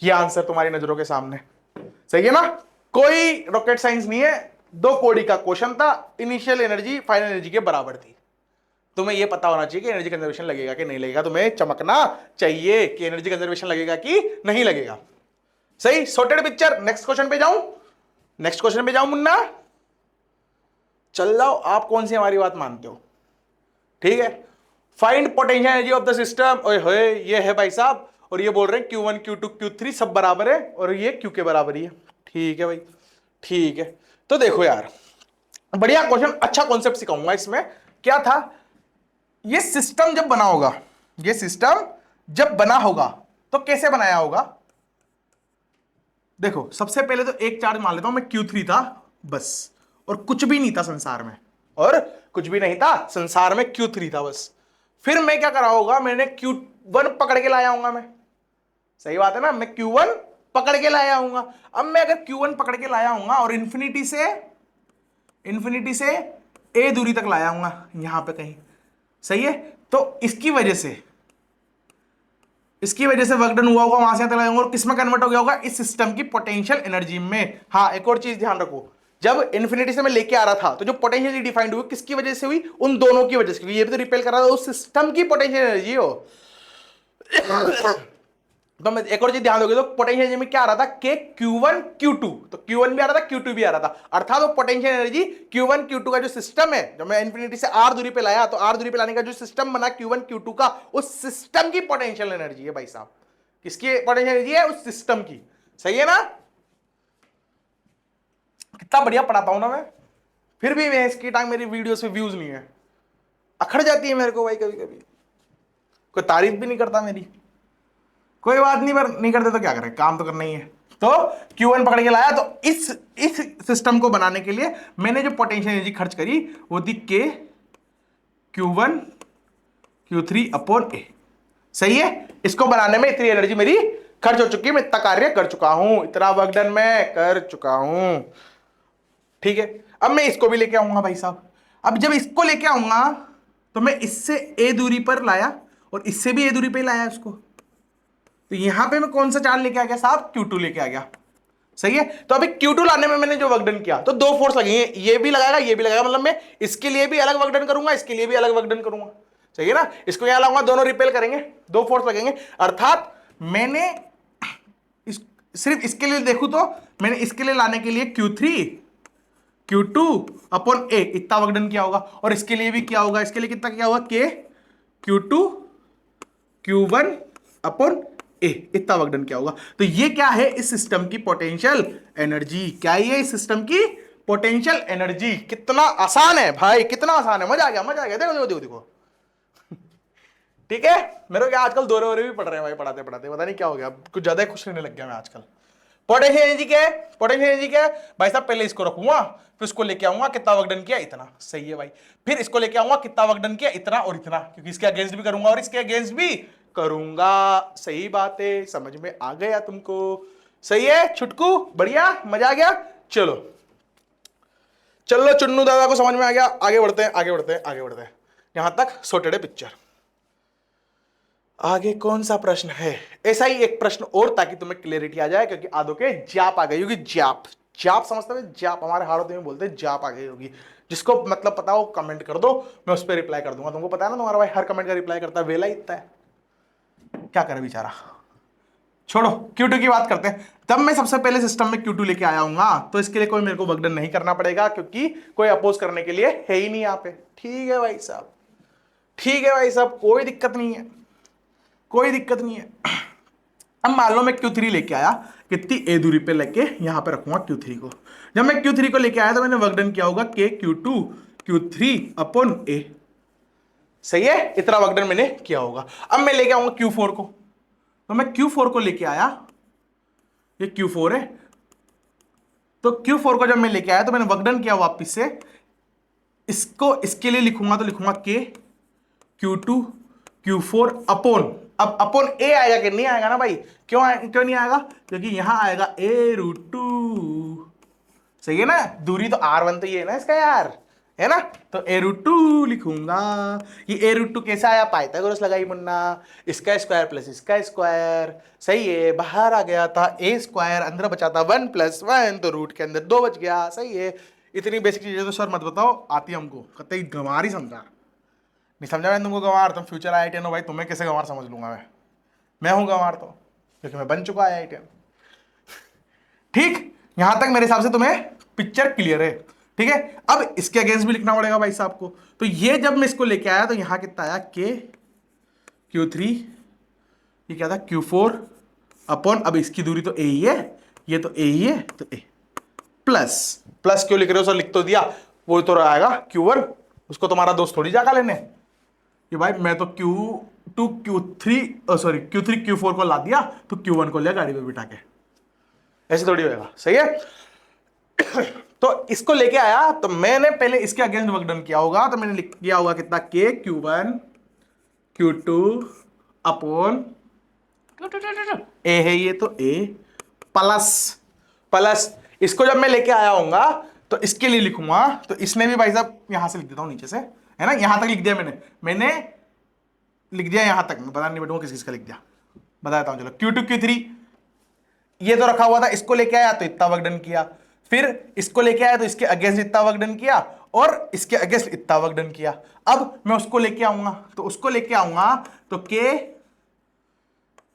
ये आंसर तुम्हारी नजरों के सामने। सही है ना, कोई रॉकेट साइंस नहीं है, 2 कोड़ी का क्वेश्चन था, इनिशियल एनर्जी फाइनल एनर्जी के बराबर थी। तुम्हें यह पता होना चाहिए कि एनर्जी कंजर्वेशन लगेगा कि नहीं लगेगा, तुम्हें चमकना चाहिए कि एनर्जी कंजर्वेशन लगेगा कि नहीं लगेगा। सही, सॉर्टेड पिक्चर। नेक्स्ट क्वेश्चन पे जाऊं, नेक्स्ट क्वेश्चन पे जाऊं मुन्ना, चल जाओ, आप कौन सी हमारी बात मानते हो, ठीक है। Find potential energy of the system, ओए होए, ये है भाई साहब, और ये बोल रहे हैं Q1 Q2 Q3 सब बराबर है, और ये Q के बराबर ही है। ठीक है भाई, ठीक है। तो देखो यार, बढ़िया क्वेश्चन, अच्छा कॉन्सेप्ट सिखाऊंगा इसमें क्या था, ये सिस्टम जब बना होगा, ये सिस्टम जब बना होगा तो कैसे बनाया होगा। देखो सबसे पहले तो एक चार्ज मान लेता हूं मैं Q3 था बस, और कुछ भी नहीं था संसार में, और कुछ भी नहीं था संसार में, Q3 था बस। फिर मैं क्या करा होगा, मैंने Q1 पकड़ के लाया हूंगा मैं, सही बात है ना, मैं Q1 पकड़ के लाया हूंगा। अब मैं अगर Q1 पकड़ के लाया हूंगा और इन्फिनिटी से a दूरी तक लाया हूंगा यहां पे कहीं, सही है, तो इसकी वजह से वर्क डन हुआ होगा, वहां से यहां तक लाया हूंगा, और किसमें कन्वर्ट हो गया होगा, इस सिस्टम की पोटेंशियल एनर्जी में। हाँ एक और चीज ध्यान रखो, जब इन्फिनिटी से मैं लेके आ रहा था तो जो पोटेंशियल डिफाइंड हुई किसकी वजह से हुई, उन दोनों की वजह से, क्योंकि ये भी तो रिपेल कर रहा था उस सिस्टम की पोटेंशियल एनर्जी हो। तो मैं एक और चीज ध्यान दोगे तो पोटेंशियल एनर्जी में क्या आ रहा था, के Q1 Q2, तो Q1 भी आ रहा था Q2 भी आ रहा था, अर्थात वो पोटेंशियल एनर्जी Q1 Q2 का जो सिस्टम है, जब मैं इन्फिनिटी से R दूरी पे लाया तो R दूरी पे लाने का जो सिस्टम बना Q1 Q2 का, उस सिस्टम की पोटेंशियल एनर्जी है भाई साहब। किसकी पोटेंशियल एनर्जी है, उस सिस्टम की, सही है ना। कितना बढ़िया पढ़ाता हूं ना मैं, फिर भी मैं इसकी टांग मेरी वीडियोस पे व्यूज नहीं है, अखड़ जाती है मेरे को भाई कभी कभी, कोई तारीफ भी नहीं करता मेरी, कोई बात नहीं, पर नहीं करते तो क्या करें, काम तो करना ही है। तो Q1 पकड़ के लाया, तो इस सिस्टम को बनाने के लिए मैंने जो पोटेंशियल एनर्जी खर्च करी वो थी के Q1 Q3 अपॉन ए, सही है। इसको बनाने में इतनी एनर्जी मेरी खर्च हो चुकी है, मैं इतना कार्य कर चुका हूं, इतना वर्क डन मैं कर चुका हूं, ठीक है। अब मैं इसको भी लेके आऊंगा भाई साहब, अब जब इसको लेके आऊंगा तो मैं इससे ए दूरी पर लाया और इससे भी ए दूरी पे लाया उसको, तो यहां पे मैं कौन सा चार्ज लेके आ गया साहब, Q2 लेके आ गया, सही है। तो अभी Q2 लाने में मैंने जो वर्क डन किया, तो दो फोर्स लगेंगे, ये भी लगाएगा ये भी लगाएगा, मतलब मैं इसके लिए भी अलग वर्क डन करूंगा, इसके लिए भी अलग वर्क डन करूंगा, सही है ना। इसको यहां लाऊंगा, दोनों रिपेल करेंगे, दो फोर्स लगेंगे, अर्थात मैंने सिर्फ इसके लिए देखूं तो मैंने इसके लिए लाने के लिए Q3 Q2 अपॉन ए इतना वर्क डन किया होगा, और इसके लिए भी क्या होगा, इसके लिए कितना किया होगा, के Q2 Q1 अपॉन ए इतना वर्क डन किया होगा। तो ये क्या है, इस सिस्टम की पोटेंशियल एनर्जी, क्या ये इस सिस्टम की पोटेंशियल एनर्जी। कितना आसान है भाई, कितना आसान है, मजा आ गया, मजा आ गया, देखो देखो देखो देखो, ठीक है। मेरे को आजकल दौरे वोरे भी पढ़ रहे हैं भाई, पढ़ाते पढ़ाते पता नहीं क्या हो गया, कुछ ज्यादा ही खुश रहने लग गया मैं आजकल। पोटेंशियल एनर्जी क्या है, पोटेंशियल एनर्जी क्या है भाई साहब, पहले इसको रखूंगा, फिर इसको लेके आऊंगा, कितना वर्क डन किया, इतना, सही है भाई, फिर इसको लेके आऊंगा, कितना वर्क डन किया, इतना और इतना, क्योंकि इसके अगेंस्ट भी करूंगा और इसके अगेंस्ट भी करूंगा, सही बात है, समझ में आ गया तुमको, सही है छुटकू, बढ़िया, मजा आ गया। चलो चलो चुन्नू दादा को समझ में आ गया, आगे बढ़ते हैं आगे बढ़ते हैं आगे बढ़ते हैं, यहां तक सॉर्टेड है पिक्चर। आगे कौन सा प्रश्न है, ऐसा ही एक प्रश्न और, ताकि तुम्हें क्लियरिटी आ जाए, क्योंकि आधो के जाप आ गई होगी, जाप जाप समझते हो, जाप हमारे हाड़ों में बोलते हैं, जाप आ गई होगी, जिसको मतलब पता हो कमेंट कर दो, मैं उस पर रिप्लाई कर दूंगा। तुमको पता है ना, तुम्हारा भाई हर कमेंट का रिप्लाई करता है, वेला इतना है, क्या करे बेचारा। छोड़ो, Q2 की बात करते हैं। तब मैं सबसे पहले सिस्टम में Q2 लेके आया हूंगा, तो इसके लिए कोई मेरे को वर्क डन नहीं करना पड़ेगा, क्योंकि कोई अपोज करने के लिए है ही नहीं यहाँ पे, ठीक है भाई साहब, ठीक है भाई साहब, कोई दिक्कत नहीं है, कोई दिक्कत नहीं है। अब मान लो मैं Q3 लेके आया, कितनी ए दूरी पे लेके यहां पे रखूंगा Q3 को, जब मैं Q3 को लेके आया तो मैंने वर्क डन किया होगा के Q2 Q3 अपॉन ए, सही है, इतना वर्क डन मैंने किया होगा। अब मैं लेके आऊंगा Q4 को, तो मैं Q4 को लेके आया, ये Q4 है, तो Q4 को जब मैं लेके आया तो मैंने वर्क डन किया वापिस से, इसको इसके लिए लिखूंगा तो लिखूंगा के Q2 Q4 अपॉन, अब अपॉन ए आएगा कि नहीं आएगा ना भाई, क्यों नहीं आएगा, क्योंकि यहां आएगा a√2, सही है ना, दूरी तो R1 तो ये है ना इसका यार, है ना, तो a√2 लिखूंगा। ये a√2 कैसा आया, पाइथागोरस लगाई मुन्ना, इसका स्क्वायर प्लस इसका स्क्वायर, सही है, बाहर आ गया था a स्क्वायर, अंदर बचा था 1 + 1, तो रूट के अंदर 2 बच गया, सही है। इतनी बेसिक चीजें तो सर मत बताओ, आती है हमको, कतई गंवार ही समझा, नहीं समझा मैं तुमको गंवार, तुम फ्यूचर IITian हो भाई, तुम्हें कैसे गंवार समझ लूंगा मैं हूं गंवार तो, क्योंकि मैं बन चुका IITian, ठीक। यहां तक मेरे हिसाब से तुम्हें पिक्चर क्लियर है, ठीक है। अब इसके अगेंस्ट भी लिखना पड़ेगा भाई साहब को, तो ये जब मैं इसको लेके आया तो यहां कितना आया, के Q3, ये क्या था Q4 अपॉन, अब इसकी दूरी तो ए ही है, ये तो ए ही है, तो ए प्लस, प्लस क्यों लिख रहे हो सर, लिख तो दिया, वो तो आएगा Q1 उसको तुम्हारा दोस्त थोड़ी जागा लेने कि भाई मैं तो Q2 Q3 sorry Q3 Q4 को ला दिया तो Q1 को लिया गाड़ी में बिठा के, ऐसे थोड़ी होएगा। सही है। तो इसको लेके आया तो मैंने पहले इसके अगेंस्ट वर्क डन किया होगा, तो मैंने लिख किया होगा कितना K Q1 Q2 अपॉन ए है ये तो A प्लस प्लस इसको जब मैं लेके आया हूंगा तो इसके लिए लिखूंगा, तो इसने भी भाई साहब यहां से लिख देता हूं नीचे से, है ना, यहां तक लिख दिया मैंने लिख दिया यहां तक, मैं बता नहीं बैठूंगा किस किस का लिख दिया, बता देता हूं। चलो Q2 Q3 ये तो रखा हुआ था, इसको लेके आया तो इतना वर्क डन किया, फिर इसको लेके आया तो इसके अगेंस्ट इतना वर्क डन किया, और इसके अगेंस्ट इतना वर्क डन किया। अब मैं उसको लेके आऊंगा, तो उसको लेके आऊंगा तो K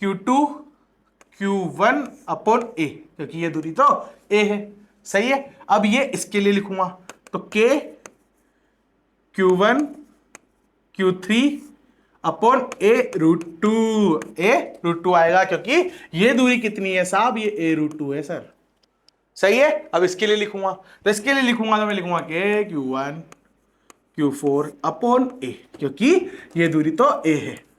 Q2 Q1 upon A, क्योंकि ये दूरी तो A है। सही है। अब ये इसके लिए लिखूंगा तो K Q1 Q3 upon A√2 आएगा, क्योंकि ये दूरी कितनी है साहब, ये A√2 है सर। सही है। अब इसके लिए लिखूंगा, तो इसके लिए लिखूंगा तो मैं लिखूंगा K Q1 Q4 upon A, क्योंकि ये दूरी तो A है।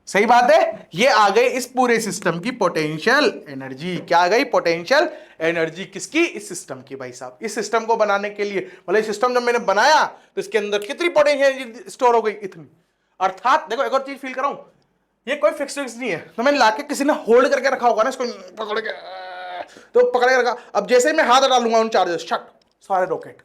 सही बात है। ये आ गई इस पूरे सिस्टम की पोटेंशियल एनर्जी। क्या आ गई? पोटेंशियल एनर्जी किसकी? इस सिस्टम की। भाई साहब इस सिस्टम को बनाने के लिए, मतलब सिस्टम जब मैंने बनाया तो इसके अंदर कितनी पोटेंशियल एनर्जी स्टोर हो गई? इतनी। अर्थात देखो एक और चीज फील कराऊं, ये कोई फिक्स नहीं है, तो मैंने लाके किसी ने होल्ड करके रखा होगा ना इसको, पकड़ के तो पकड़ के रखा। अब जैसे मैं हाथ डालूंगा उन चार्जेस, शट, सारे रॉकेट,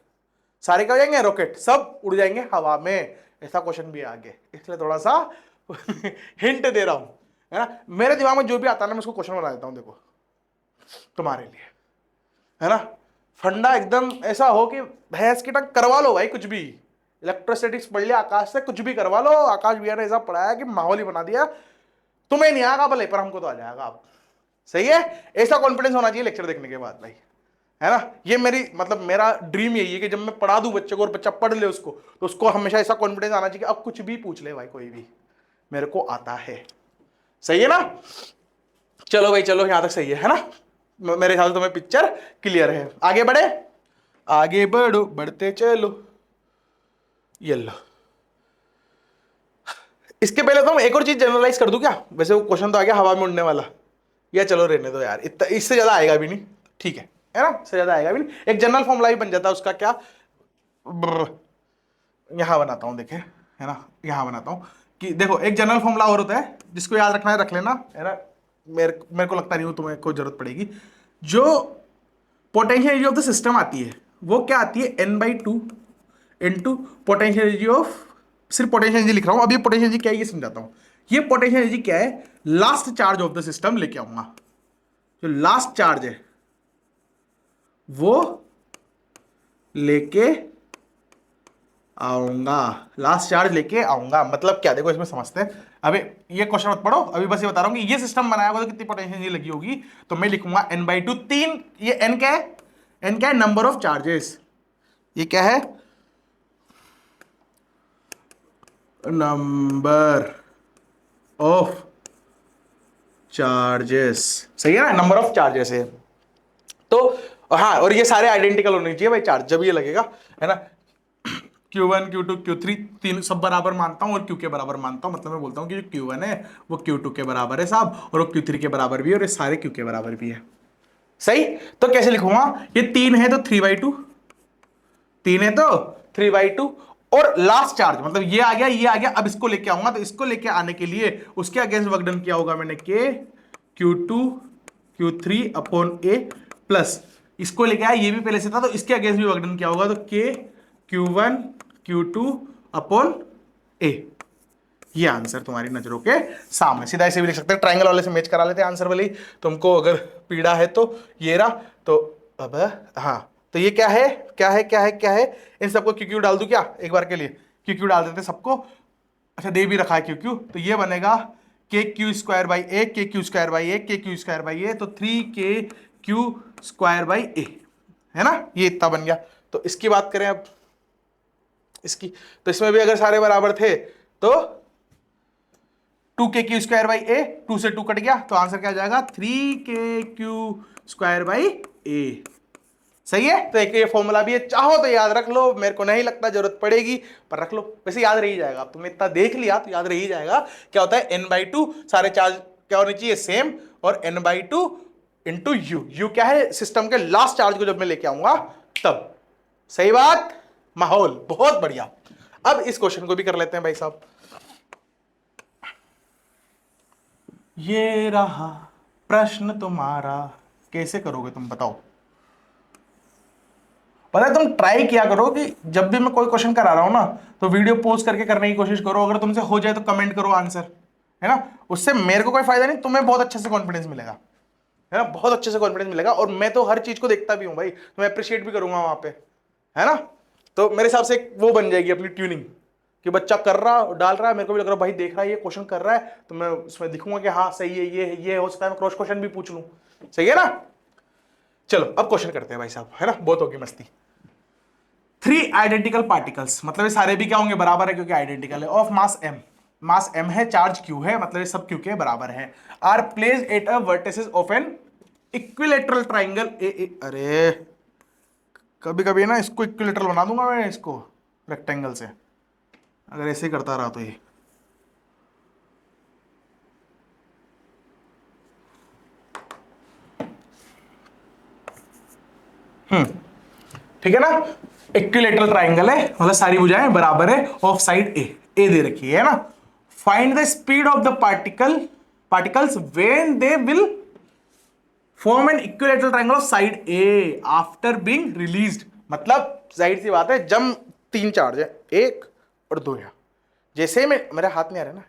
सारे क्या हो जाएंगे? रॉकेट, सब उड़ जाएंगे हवा में। ऐसा क्वेश्चन भी आ आगे, इसलिए थोड़ा सा हिंट दे रहा हूं, है ना। मेरे दिमाग में जो भी आता है ना मैं उसको क्वेश्चन बना देता हूं, देखो तुम्हारे लिए, है ना। फंडा एकदम ऐसा हो कि भैंस की टंग करवा लो भाई, कुछ भी इलेक्ट्रोस्टैटिक्स पढ़ लिया, आकाश से कुछ भी करवा लो। आकाश भैया ने ऐसा पढ़ाया कि माहौल ही बना दिया। तुम्हें नहीं आएगा भले, पर हमको तो आ जाएगा। आप सही है। ऐसा कॉन्फिडेंस होना चाहिए लेक्चर देखने के बाद भाई, है ना। ये मेरी मतलब मेरा ड्रीम यही है कि जब मैं पढ़ा दूं बच्चे को और बच्चा पढ़ ले उसको, तो उसको हमेशा ऐसा कॉन्फिडेंस आना चाहिए कि अब कुछ भी पूछ ले भाई, कोई भी मेरे को आता है। सही है ना। चलो भाई चलो, यहां तक सही है ना। मेरे ख्याल से तुम्हें पिक्चर क्लियर है। आगे बढ़े, आगे बढ़ो, बढ़ते चलो। ये लो, इसके पहले तो हम एक और चीज जनरलाइज कर दूं क्या? वैसे वो क्वेश्चन तो आ गया हवा में उड़ने वाला, या चलो रहने दो यार, इतना इससे ज्यादा आएगा भी नहीं। ठीक है ना, इससे ज्यादा आएगा भी नहीं। एक जनरल फॉर्मूला भी बन जाता है उसका। क्या? यहां बनाता हूं, देखे, है ना, यहां बनाता हूं कि देखो एक जनरल फॉर्मूला और होता है जिसको याद रखना है रख लेना, है ना। मेरे को लगता नहीं हो तुम्हें कोई जरूरत पड़ेगी। जो potential energy of the system आती है वो क्या आती है? n/2 into potential energy of, सिर्फ पोटेंशियल एनर्जी लिख रहा हूं। अब ये पोटेंशियल एनर्जी क्या है ये समझाता हूं। ये पोटेंशियल एनर्जी क्या है? Last charge of the system लेके आऊंगा। जो लास्ट चार्ज है वो लेके आऊंगा, लास्ट चार्ज लेके आऊंगा। मतलब क्या? देखो इसमें समझते हैं। अभी ये क्वेश्चन मत पढ़ो, अभी बस ये बता रहा हूं कि ये सिस्टम बनाया होगा तो कितनी पोटेंशियल एनर्जी लगी होगी। तो मैं लिखूंगा n/2 3। ये n क्या है? n क्या है? Number of charges. ये क्या है? Number of charges. सही है ना, नंबर ऑफ चार्जेस है। तो हाँ, और ये सारे आइडेंटिकल होने चाहिए भाई चार्ज, जब ये लगेगा, है ना। Q1 Q2 Q3 तीन सब बराबर मानता हूं और Q के बराबर मानता हूं। मतलब मैं बोलता हूं कि जो Q1 है वो Q2 के बराबर है साहब, और वो Q3 के बराबर भी है, और ये सारे Q के बराबर भी है। सही। तो कैसे लिखूंगा? ये 3 है तो 3/2, 3 है तो 3/2, और लास्ट चार्ज मतलब ये आ गया, ये आ गया। अब इसको लेके आऊंगा, तो इसको लेके आने के लिए उसके अगेंस्ट वर्क डन किया होगा मैंने K Q2 Q3 upon A plus इसको लेके आया, ये भी पहले से था तो इसके अगेंस्ट भी वर्क डन किया होगा, तो K Q1 Q2 upon A। ये आंसर तुम्हारी नजरों के सामने। सीधा ऐसे भी लिख सकते हैं, ट्रायंगल वाले से मैच करा लेते हैं आंसर वाली। तुमको अगर पीड़ा है तो ये रहा। तो अब हाँ, तो ये क्या है, क्या है, क्या है, क्या है? इन सबको QQ डाल दूं क्या एक बार के लिए? QQ डाल देते सबको। अच्छा, दे भी रखा है QQ, तो ये बनेगा KQ²/A, KQ²/A, KQ²/A, तो 3KQ²/A, है ना। ये इतना बन गया। तो इसकी बात करें अब, इसकी, तो इसमें भी अगर सारे बराबर थे तो 2KQ²/A, 2 से 2 कट गया, तो आंसर क्या आ जाएगा? 3KQ²/A। सही है। तो एक ये फॉर्मूला भी है, चाहो तो याद रख लो, मेरे को नहीं लगता जरूरत पड़ेगी, पर रख लो, वैसे याद रह ही जाएगा। तुमने इतना देख लिया तो याद रह ही जाएगा। क्या होता है n/2, सारे चार्ज क्या होने चाहिए, सेम, और n/2 इंटू यू क्या है, सिस्टम के लास्ट चार्ज को जब मैं लेके आऊंगा तब। सही बात, माहौल बहुत बढ़िया। अब इस क्वेश्चन को भी कर लेते हैं भाई साहब। ये रहा प्रश्न तुम्हारा, कैसे करोगे तुम बताओ। पता है, तुम ट्राई किया करो कि जब भी मैं कोई क्वेश्चन करा रहा हूं ना, तो वीडियो पॉज करके करने की कोशिश करो। अगर तुमसे हो जाए तो कमेंट करो आंसर, है ना। उससे मेरे को कोई फायदा नहीं, तुम्हें बहुत अच्छे से कॉन्फिडेंस मिलेगा, है ना, बहुत अच्छे से कॉन्फिडेंस मिलेगा। और मैं तो हर चीज को देखता भी हूं भाई, तो मैं अप्रिशिएट भी करूंगा वहां पे, है ना। तो मेरे हिसाब से वो बन जाएगी अपनी ट्यूनिंग, कि बच्चा कर रहा डाल रहा है, मेरे को भी लग रहा है भाई देख रहा है ये क्वेश्चन कर रहा है, तो मैं उसमें दिखूंगा कि हाँ सही है, ये हो सकता है मैं क्रॉस क्वेश्चन भी पूछ लूं। सही है ना। चलो अब क्वेश्चन करते हैं भाई साहब, है ना, बहुत होगी मस्ती। 3 आइडेंटिकल पार्टिकल्स, मतलब ये सारे भी क्या होंगे, बराबर है, क्योंकि आइडेंटिकल है, of mass m, mass m है, चार्ज q है, मतलब ये सब q के बराबर है, are placed at a vertices of an equilateral triangle a. अरे कभी कभी ना इसको इक्विलेटरल बना दूंगा मैं, इसको रेक्टेंगल से, अगर ऐसे ही करता रहा तो ये। ठीक है ना, इक्विलेटरल ट्राइंगल है, मतलब सारी भुजाएं बराबर है, ऑफ साइड ए दे रखी है ना। Find the speed of the particles when they will form an equilateral triangle of side A after being released. मतलब जाहिर सी बात है, जब 3 चार्ज है, 1 और 2 यहां, जैसे में मेरे हाथ में आ रहा है ना,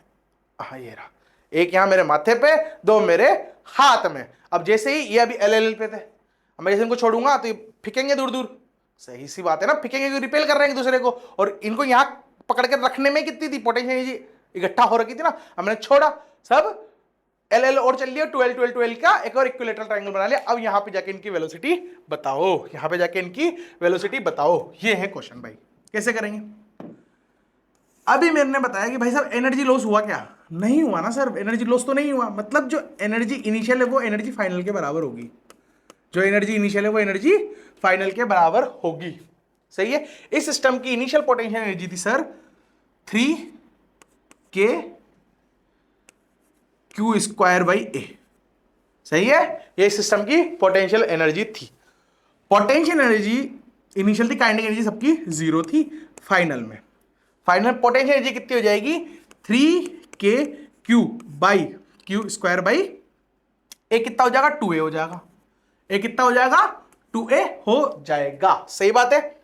हाँ ये रहा, 1 यहां मेरे माथे पे, 2 मेरे हाथ में। अब जैसे ही ये अभी एल पे थे, अब मैं जैसे इनको छोड़ूंगा तो ये फिकेंगे दूर दूर, सही सी बात है ना, फिकेंगे, रिपेल कर रहे हैं एक दूसरे को। और इनको यहां पकड़ के रखने में कितनी थी पोटेंशियल एनर्जी इकट्ठा हो रखी थी ना, अब मैंने छोड़ा, सब एल और चल लिया, 12 का एक और इक्विलेटरल ट्रायंगल बना लिया। अब यहां पे जाके इनकी वेलोसिटी बताओ, यहां पे जाके इनकी वेलोसिटी बताओ। ये है क्वेश्चन भाई, कैसे करेंगे। अभी मेरे ने बताया कि भाई साहब एनर्जी लॉस हुआ क्या, नहीं हुआ ना सर, एनर्जी लॉस तो नहीं हुआ। मतलब जो एनर्जी इनिशियल है वो एनर्जी फाइनल के बराबर होगी, जो एनर्जी इनिशियल है वो एनर्जी फाइनल के बराबर होगी। सही है। इस सिस्टम की इनिशियल पोटेंशियल एनर्जी थी सर 3k Q² A। सही है, ये सिस्टम की पोटेंशियल एनर्जी थी। पोटेंशियल एनर्जी इनिशियल थी, काइनेटिक एनर्जी सबकी 0 थी। फाइनल में फाइनल पोटेंशियल एनर्जी कितनी हो जाएगी, 3k Q² A कितना हो जाएगा, 2a हो जाएगा। A कितना हो जाएगा, 2a हो जाएगा। सही बात है।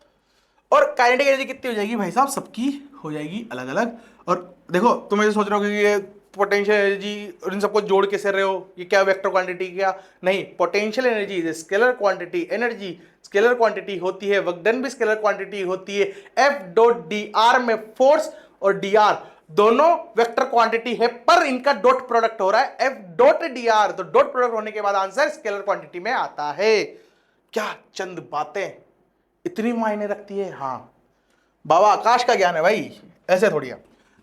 और काइनेटिक एनर्जी कितनी हो जाएगी भाई साहब, सबकी हो जाएगी अलग अलग। और देखो तुम ऐसे सोच रहे हो कि ये पोटेंशियल एनर्जी और इन सबको जोड़ कैसे रहे हो, ये क्या वेक्टर क्वांटिटी, क्या नहीं, potential energy is scalar quantity, energy scalar quantity होती है, वर्क डन भी स्केलर क्वांटिटी होती है। F.dr में फोर्स और dr दोनों वेक्टर क्वांटिटी है, पर इनका डॉट प्रोडक्ट हो रहा है F.dr, तो डॉट प्रोडक्ट होने के बाद आंसर स्केलर क्वांटिटी में आता है। क्या चंद बातें इतनी मायने रखती है। हाँ बाबा आकाश का ज्ञान है भाई, ऐसे थोड़ी है।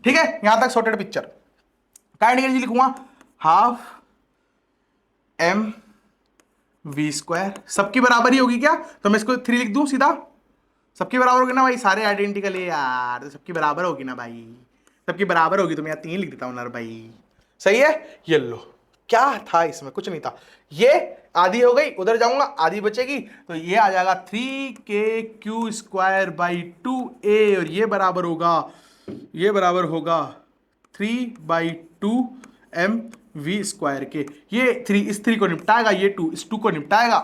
ठीक है, यहां तक सॉर्टेड पिक्चर। काइनेटिक एनर्जी लिखूंगा 12mv², सबकी बराबर ही होगी क्या, तो मैं इसको 3 लिख दूं सीधा, सबकी बराबर होगी ना भाई, सारे आइडेंटिकल है यार, तो सबकी बराबर होगी ना भाई, सबकी बराबर होगी, तो मैं यहाँ 3 लिख देता हूं ना भाई। सही है। ये लो, क्या था इसमें, कुछ नहीं था। ये आधी हो गई, उधर जाऊंगा आधी बचेगी, तो ये आ जाएगा 3k Q²/2a, और ये बराबर होगा 3/2mv² के। ये 3 इस 3 को निपटाएगा, ये 2 इस 2 को निपटाएगा,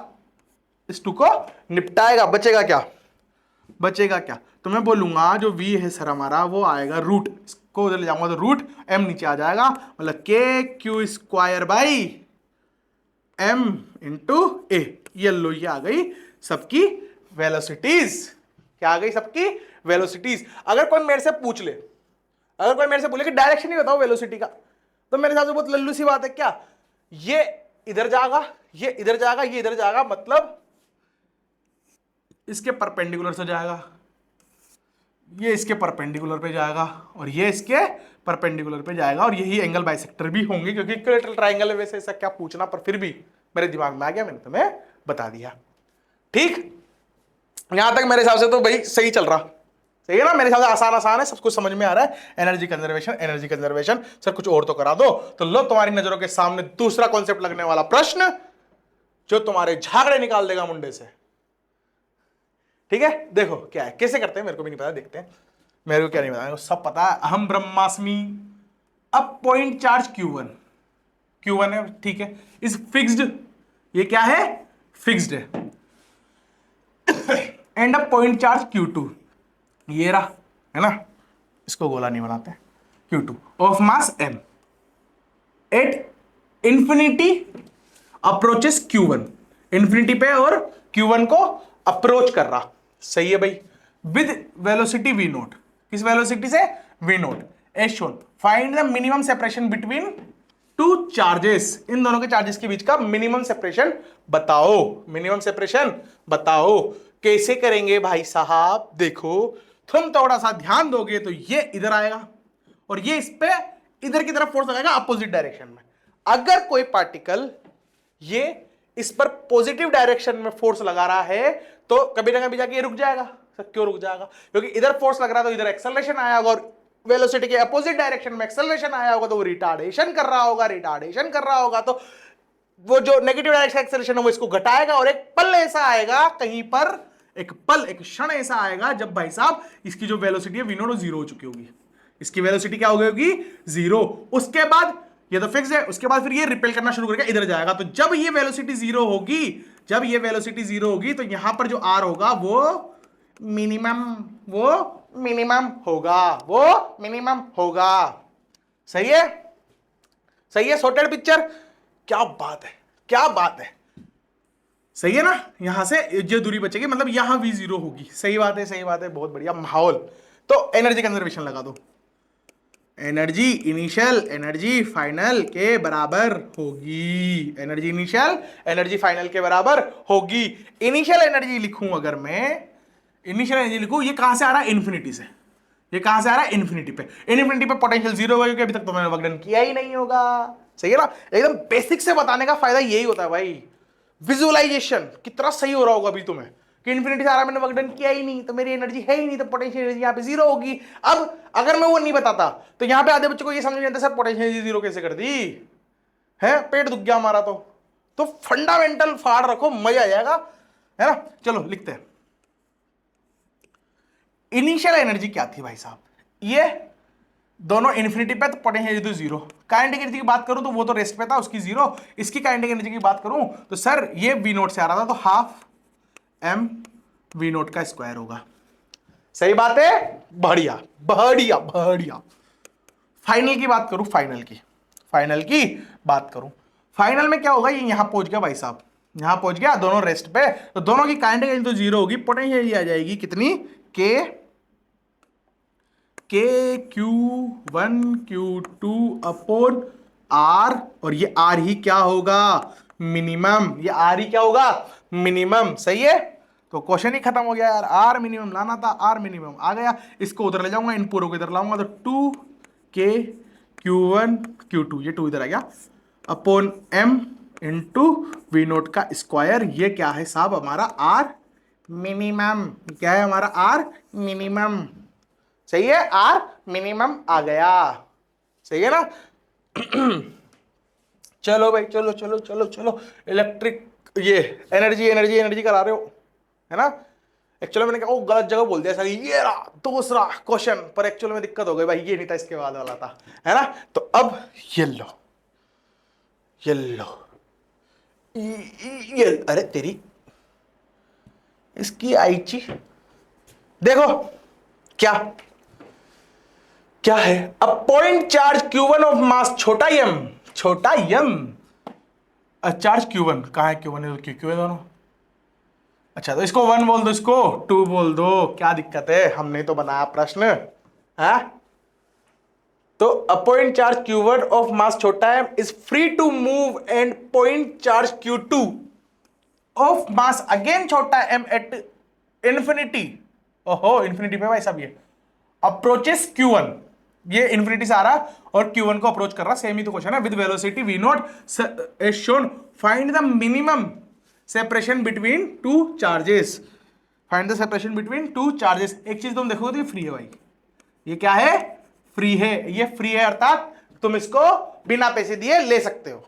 बचेगा क्या, तो मैं बोलूंगा जो v है सर हमारा, वो आएगा रूट, इसको उधर ले जाऊंगा तो रूट m नीचे आ जाएगा, मतलब kq²/m × a। ये लो, ये आ गई सबकी वेलोसिटीज। क्या आ गई, सबकी वेलोसिटीज। अगर कोई मेरे से बोले कि डायरेक्शन ही बताओ वेलोसिटी का, तो मेरे हिसाब से बहुत लल्लू सी बात है। क्या ये इधर जाएगा, ये इधर जाएगा, ये इधर जाएगा, मतलब इसके परपेंडिकुलर से जाएगा, ये इसके परपेंडिकुलर पे जाएगा, और ये इसके परपेंडिकुलर पे जाएगा, और यही एंगल बाइसेक्टर भी होंगे, क्योंकि इक्विलेटरल ट्रायंगल है। वैसे ऐसा क्या पूछना, पर फिर भी मेरे दिमाग में आ गया, मैंने तुम्हें बता दिया। ठीक, यहां तक मेरे हिसाब से तो भाई सही चल रहा, सही है ना, मेरे हिसाब से आसान आसान है, सब कुछ समझ में आ रहा है। Energy conservation, energy conservation, sir कुछ और तो करा दो। तो लो तुम्हारी नजरों के सामने दूसरा कॉन्सेप्ट लगने वाला प्रश्न जो तुम्हारे झागड़े निकाल देगा मुंडे से। ठीक है, देखो क्या है, कैसे करते हैं मेरे को भी नहीं पता, देखते हैं। मेरे को क्या नहीं पता, मेरे को सब पता है, अहम ब्रह्मास्मि। अब पॉइंट चार्ज Q1, Q1 है, ठीक है, इज फिक्स्ड, ये क्या है, फिक्स्ड है। And a point charge Q2, ये रहा, है ना, इसको गोला नहीं बनाते, Q2 of mass m at infinity approaches Q1, infinity पे और Q1 को अप्रोच कर रहा, सही है भाई, विद वेलोसिटी v नोट, किस वेलोसिटी से, v naught, as shown, find the minimum separation between two charges, इन दोनों के चार्जेस के बीच का मिनिमम सेपरेशन बताओ, मिनिमम सेपरेशन बताओ। कैसे करेंगे भाई साहब, देखो तुम थोड़ा सा ध्यान दोगे तो ये इधर आएगा और ये इस पे इधर की तरफ फोर्स लगाएगा अपोजिट डायरेक्शन में। अगर कोई पार्टिकल ये इस पर पॉजिटिव डायरेक्शन में फोर्स लगा रहा है तो कभी ना कभी जाके ये रुक जाएगा। सर क्यों रुक जाएगा, क्योंकि इधर फोर्स लग रहा है तो इधर एक्सेलरेशन आया होगा, और वेलोसिटी के अपोजिट डायरेक्शन में एक्सेलरेशन आया होगा तो वो रिटार्डेशन कर रहा होगा, रिटार्डेशन कर रहा होगा तो वो जो नेगेटिव डायरेक्शन एक्सेलरेशन है वो इसको घटाएगा, और एक पल ऐसा आएगा कहीं पर, एक पल, एक क्षण ऐसा आएगा जब भाई साहब इसकी जो वेलोसिटी है v नॉट वो जीरो हो चुकी होगी, इसकी वेलोसिटी क्या हो गई होगी, जीरो। उसके बाद ये तो फिक्स है, उसके बाद फिर ये रिपेल करना शुरू करेगा, इधर जाएगा। तो जब ये वेलोसिटी जीरो होगी, जब ये वेलोसिटी जीरो होगी तो यहां पर जो r होगा वो मिनिमम, वो मिनिमम होगा, वो मिनिमम होगा। सही है, सही है, सॉर्टेड पिक्चर, क्या बात है, क्या बात है, सही है ना। यहां से जो दूरी बचेगी मतलब यहां v जीरो होगी, सही बात है, सही बात है, बहुत बढ़िया माहौल। तो एनर्जी कंजर्वेशन लगा दो, एनर्जी इनिशियल एनर्जी फाइनल के बराबर होगी, एनर्जी इनिशियल एनर्जी फाइनल के बराबर होगी। इनिशियल एनर्जी लिखूं अगर मैं, इनिशियल एनर्जी लिखूं, ये कहां से आ रहा है, इन्फिनिटी से, ये कहां से आ रहा है, इन्फिनिटी पे। इन्फिनिटी पे पोटेंशियल जीरो होगा क्योंकि अभी तक तो मैंने वर्क डन किया ही नहीं होगा, सही है ना। एकदम बेसिक से बताने का फायदा यही होता है भाई, विजुअलाइजेशन। कितना सही हो रहा होगा अभी तुम्हें कि इन्फिनिटी से आ रहा, मैंने वर्क डन किया ही नहीं तो मेरी एनर्जी है ही नहीं, तो पोटेंशियल एनर्जी यहाँ पे जीरो होगी। अब अगर मैं वो नहीं बताता तो यहाँ पे आधे बच्चों को ये समझ नहीं आता सर पोटेंशियल एनर्जी जीरो कैसे कर दी है, पेट दुख गया हमारा। तो फंडामेंटल फाड़ रखो, मजा आ जाएगा, है ना। चलो लिखते हैं, इनिशियल एनर्जी क्या थी भाई साहब, ये दोनों इन्फिनिटी पे तो potential energy zero. Kinetic energy की बात करूं तो वो तो रेस्ट पे था, उसकी जीरो। इसकी काइनेटिक एनर्जी की बात करूं तो सर ये वी नोट से आ रहा था, तो हाफ एम वी नोट का स्क्वायर होगा, सही बात है, बढ़िया बढ़िया बढ़िया। फाइनल की बात करूं, फाइनल की बात करूं, फाइनल में क्या होगा, ये यहां पहुंच गया भाई साहब, यहां पहुंच गया, दोनों रेस्ट पे, तो दोनों की काइनेटिक एनर्जी तो जीरो होगी, पोटेंशियल एनर्जी आ जाएगी कितनी, के Q1 Q2 अपॉन R, और ये R ही क्या होगा, मिनिमम, ये R ही क्या होगा, मिनिमम। सही है, तो क्वेश्चन ही खत्म हो गया यार, R मिनिमम लाना था, R मिनिमम आ गया। इसको उधर ले जाऊंगा, इन पूरों को इधर लाऊंगा, तो 2K Q1 Q2, ये 2 इधर आ गया, upon M into v naught का स्क्वायर, ये क्या है साहब हमारा R मिनिमम, क्या है हमारा R मिनिमम, सही है, R मिनिमम आ गया, सही है ना। चलो भाई, चलो चलो चलो चलो, इलेक्ट्रिक ये एनर्जी एनर्जी एनर्जी करा रहे हो, है ना। एक्चुअली मैंने कहा वो गलत जगह बोल दिया सर, ये रहा दूसरा क्वेश्चन, पर एक्चुअली में दिक्कत हो गई भाई, ये नहीं था, इसके बाद वाला था, है ना। तो अब ये लो, ये लो, ये अरे तेरी इसकी आईची, देखो क्या क्या है, अब point charge Q1 of mass छोटा m, छोटा m, चार्ज Q1 कहाँ है, Q1 है, Q है दोनों। अच्छा तो इसको 1 बोल दो, इसको 2 बोल दो, क्या दिक्कत है, हमने तो बनाया प्रश्न है। तो a point charge Q1 of mass छोटा m is free to move, and point charge Q2 of mass again छोटा m एट इंफिनिटी, ओहो इंफिनिटी पे भाई साहब, ये अप्रोचेस Q1, ये इंफिनिटी से आ रहा और Q1 को अप्रोच कर रहा, सेम ही तो क्वेश्चन है, with velocity v naught as shown, find the minimum separation between two charges. Find the separation between two charges. एक चीज तुम देखोगे तो ये फ्री है भाई, ये क्या है, फ्री है, ये फ्री है अर्थात तुम इसको बिना पैसे दिए ले सकते हो।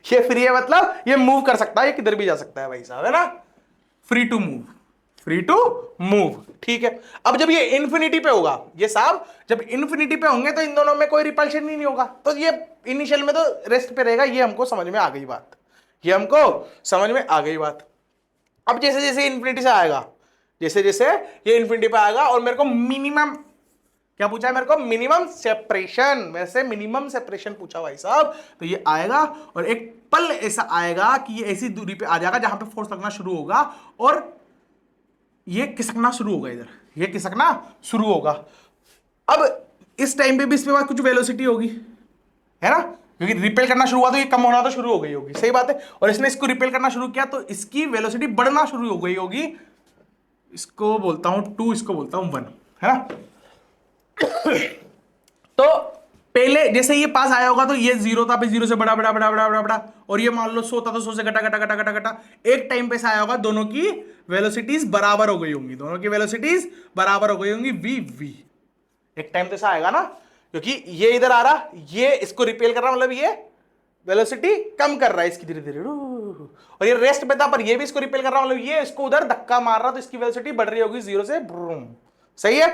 ये फ्री है मतलब ये मूव कर सकता है, ये किधर भी जा सकता है भाई साहब, है ना, free to move, free to move. ठीक है, अब जब ये इंफिनिटी पे होगा, ये साहब जब इंफिनिटी पे होंगे तो इन दोनों में कोई रिपल्शन ही नहीं होगा, तो ये इनिशियल में तो रेस्ट पे रहेगा। ये हमको समझ में आ गई बात, ये हमको समझ में आ गई बात। अब जैसे जैसे इंफिनिटी से आएगा, जैसे जैसे ये इंफिनिटी पे आएगा और मेरे को मिनिमम क्या पूछा है, मेरे को मिनिमम सेपरेशन, मेरे से मिनिमम सेपरेशन पूछा भाई साहब, तो ये आएगा और एक पल ऐसा आएगा कि ये ऐसी दूरी पे आ जाएगा जहां पे फोर्स लगना शुरू होगा और ये खिसकना शुरू होगा, इधर ये खिसकना शुरू होगा। अब इस टाइम पे भी इसके बाद कुछ वेलोसिटी होगी, है ना, क्योंकि रिपेल करना शुरू हुआ तो ये कम होना तो शुरू हो गई होगी, सही बात है, और इसने इसको रिपेल करना शुरू किया तो इसकी वेलोसिटी बढ़ना शुरू हो गई होगी। इसको बोलता हूं 2, इसको बोलता हूं 1, है ना। तो पहले जैसे ये पास आया होगा तो ये 0 था, फिर 0 से बड़ा बड़ा बड़ा बड़ा बड़ा बड़ा, और ये मान लो 100 था तो 100 से घटा घटा घटा घटा घटा, एक टाइम पे आया होगा दोनों की वेलोसिटीज बराबर हो गई होंगी, दोनों की वेलोसिटीज बराबर हो गई होंगी, वी वी। एक टाइम पे आएगा ना, क्योंकि ये इधर आ रहा, ये इसको रिपेल कर रहा, मतलब ये वेलोसिटी कम कर रहा है इसकी धीरे धीरे, और ये रेस्ट पे था पर ये भी इसको रिपेल कर रहा, मतलब ये इसको उधर धक्का मार रहा, तो इसकी वेलोसिटी बढ़ रही होगी 0 से ब्रूम, सही है।